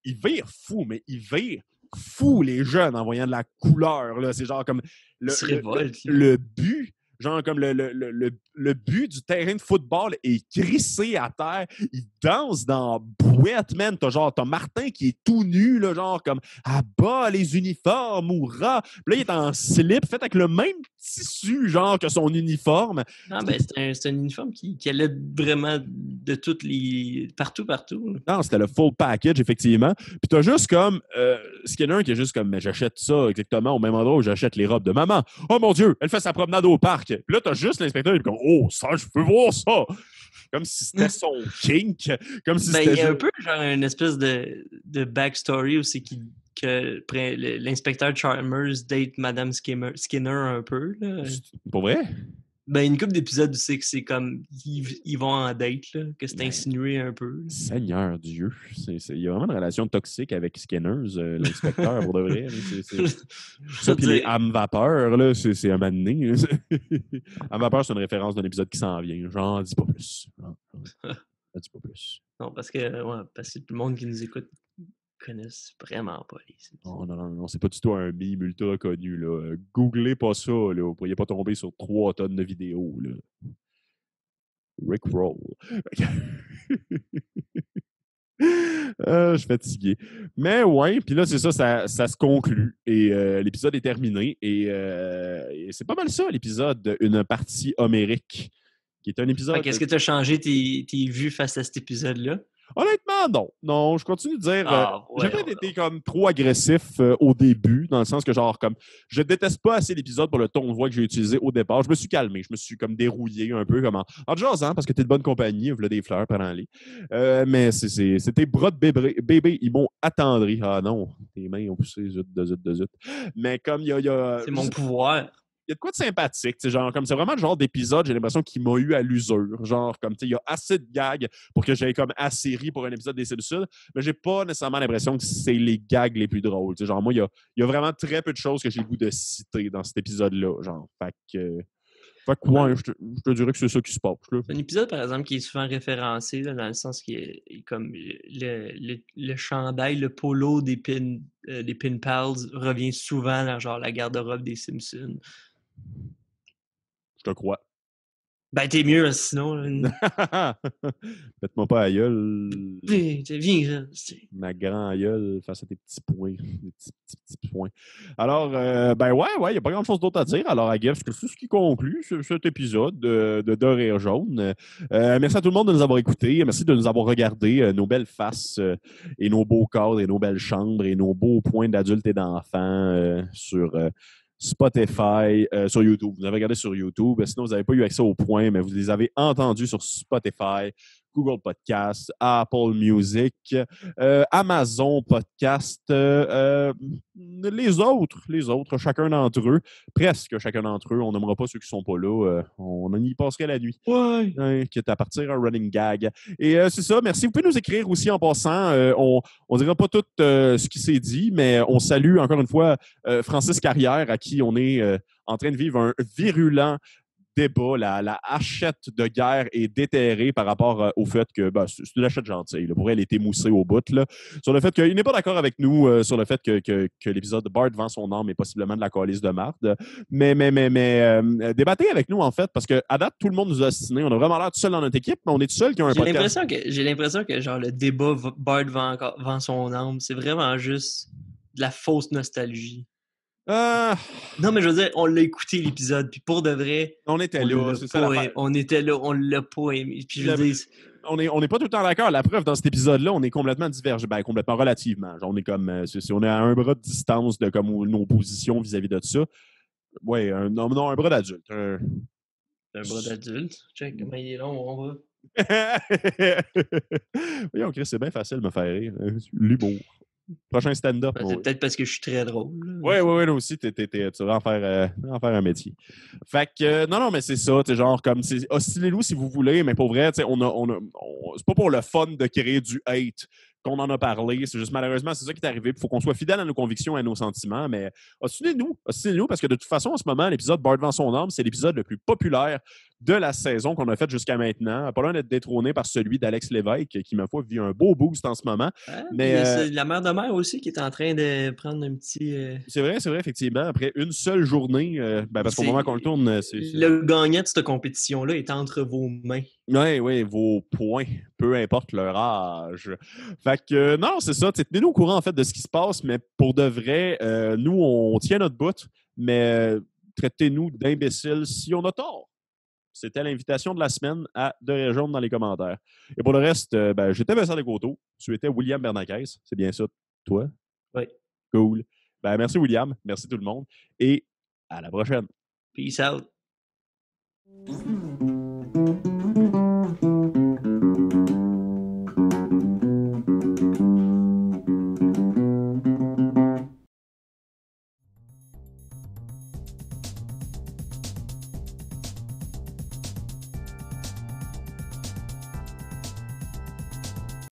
Speaker 3: il vire fou, mais il vire fou les jeunes en voyant de la couleur. Là. C'est genre comme le but. Genre, comme le but du terrain de football est crissé à terre. Il danse dans la bouette, man. T'as Martin qui est tout nu, là, genre comme à bas les uniformes, hurrah. Puis là, il est en slip, fait avec le même tissu, genre, que son uniforme.
Speaker 2: Non, ben, c'est un uniforme qui allait vraiment de toutes les. Partout.
Speaker 3: Non, c'était le full package, effectivement. Puis t'as juste comme. Skinner qui est juste comme, mais j'achète ça exactement au même endroit où j'achète les robes de maman. Oh mon Dieu, elle fait sa promenade au parc. Puis là, t'as juste l'inspecteur qui est comme, oh, ça, je peux voir ça. Comme si c'était son kink. Comme si c'était.
Speaker 2: Il y a un peu, genre, une espèce de backstory aussi que l'inspecteur Chalmers date Madame Skinner un peu. Là.
Speaker 3: Pour vrai?
Speaker 2: Ben, une couple d'épisodes, c'est que c'est comme ils vont en date, là, que c'est insinué un peu. Là.
Speaker 3: Seigneur Dieu. Il y a vraiment une relation toxique avec Skinner, l'inspecteur, pour de vrai. Ça, puis les âmes vapeur, là, c'est un moment donné. âmes vapeur, c'est une référence d'un épisode qui s'en vient. J'en dis pas plus. J'en dis pas plus.
Speaker 2: Non, parce que tout le monde qui nous écoute connaissent vraiment pas les Simpsons.
Speaker 3: Non, c'est pas du tout un meme ultra connu. Là. Googlez pas ça, là. Vous pourriez pas tomber sur 3 tonnes de vidéos. Là. Rick Roll. Je suis fatigué. Mais ouais, puis là, c'est ça se conclut. Et l'épisode est terminé. Et c'est pas mal ça, l'épisode Une partie homérique. Qui est un épisode.
Speaker 2: Est-ce que tu as changé tes vues face à cet épisode-là?
Speaker 3: Honnêtement, non. Non, je continue de dire. J'ai peut-être été comme trop agressif au début, dans le sens que, genre, comme, je déteste pas assez l'épisode pour le ton de voix que j'ai utilisé au départ. Je me suis calmé, je me suis comme dérouillé un peu, comme en jasant, parce que t'es de bonne compagnie, voilà des fleurs, prends-les. Mais c'était bras de bébé, ils m'ont attendri. Ah non, tes mains ont poussé, zut. Mais comme il y a.
Speaker 2: C'est mon pouvoir.
Speaker 3: Il y a de quoi de sympathique, genre, comme c'est vraiment le genre d'épisode, j'ai l'impression qu'il m'a eu à l'usure. Genre, comme, il y a assez de gags pour que j'aille comme assez ri pour un épisode des Simpsons, mais j'ai pas nécessairement l'impression que c'est les gags les plus drôles. Genre, moi, il y a vraiment très peu de choses que j'ai le goût de citer dans cet épisode-là. Genre, fait que ouais, je te dirais que c'est ça qui se passe.
Speaker 2: C'est un épisode, par exemple, qui est souvent référencé, là, dans le sens qu'il est comme le chandail, le polo des Pin Pals revient souvent dans genre la garde-robe des Simpsons.
Speaker 3: Je te crois.
Speaker 2: Ben, t'es mieux, sinon.
Speaker 3: Faites-moi pas à gueule.
Speaker 2: Viens,
Speaker 3: Ma grand gueule face à tes petits points. Des petits points. Alors, ben ouais, il n'y a pas grand-chose d'autre à dire. Alors, à guess que c'est ce qui conclut cet épisode de Rire jaune. Merci à tout le monde de nous avoir écoutés. Merci de nous avoir regardé nos belles faces et nos beaux corps et nos belles chambres et nos beaux points d'adultes et d'enfants sur Spotify, sur YouTube. Vous avez regardé sur YouTube. Sinon, vous n'avez pas eu accès aux points, mais vous les avez entendus sur Spotify, Google Podcast, Apple Music, Amazon Podcast, les autres, chacun d'entre eux, presque chacun d'entre eux, on n'aimera pas ceux qui sont pas là, on y passerait la nuit. Ouais. Qui est à partir un running gag. Et c'est ça, merci. Vous pouvez nous écrire aussi en passant, on dira pas tout ce qui s'est dit, mais on salue encore une fois Francis Carrière, à qui on est en train de vivre un virulent débat. La hachette de guerre est déterrée par rapport au fait que c'est une hachette gentille. Là. Pour elle, elle est émoussée au bout. Là, sur le fait qu'il n'est pas d'accord avec nous sur le fait que l'épisode de Bart vend son âme est possiblement de la calice de marde. Mais débattez avec nous, en fait, parce qu'à date, tout le monde nous a assassiné. On a vraiment l'air tout seul dans notre équipe, mais on est tout seul qui a un podcast.
Speaker 2: J'ai l'impression que genre, le débat Bart vend son âme, c'est vraiment juste de la fausse nostalgie. Non, mais je veux dire, on l'a écouté l'épisode, puis pour de vrai,
Speaker 3: on était là, c'est ça.
Speaker 2: On était là, on l'a pas aimé. Puis je veux dire,
Speaker 3: on n'est pas tout le temps d'accord. La preuve, dans cet épisode-là, on est complètement divergés. Complètement relativement. Genre, on est comme on est à un bras de distance de comme nos positions vis-à-vis de ça. Oui, un bras d'adulte. Un
Speaker 2: bras d'adulte. Check comment il est long, on va.
Speaker 3: Voyons, Chris, c'est bien facile de me faire rire. L'humour. Prochain stand-up.
Speaker 2: C'est peut-être parce que je suis très drôle.
Speaker 3: Oui, là aussi, tu vas en faire un métier. Fait que, non, mais c'est ça, genre, comme, oscillez-nous si vous voulez, mais pour vrai, c'est pas pour le fun de créer du hate qu'on en a parlé, c'est juste malheureusement, c'est ça qui est arrivé. Il faut qu'on soit fidèle à nos convictions et à nos sentiments, mais oscillez-nous, parce que de toute façon, en ce moment, l'épisode Bart vend son âme, c'est l'épisode le plus populaire de la saison qu'on a fait jusqu'à maintenant. Pas loin d'être détrôné par celui d'Alex Lévesque, qui, ma foi, vit un beau boost en ce moment.
Speaker 2: Mais c'est la mère de mer aussi qui est en train de prendre un petit...
Speaker 3: C'est vrai, effectivement. Après une seule journée, parce qu'au moment qu'on le tourne, c'est...
Speaker 2: Le gagnant de cette compétition-là est entre vos mains.
Speaker 3: Oui, vos points, peu importe leur âge. Fait que, non, c'est ça. Tenez-nous au courant, en fait, de ce qui se passe, mais pour de vrai, nous, on tient notre bout, mais traitez-nous d'imbéciles si on a tort. C'était l'invitation de la semaine à De Région dans les commentaires. Et pour le reste, j'étais Vincent Descoteaux. Tu étais William Bernacquez. C'est bien ça, toi?
Speaker 2: Oui.
Speaker 3: Cool. Merci, William. Merci tout le monde. Et à la prochaine.
Speaker 2: Peace out.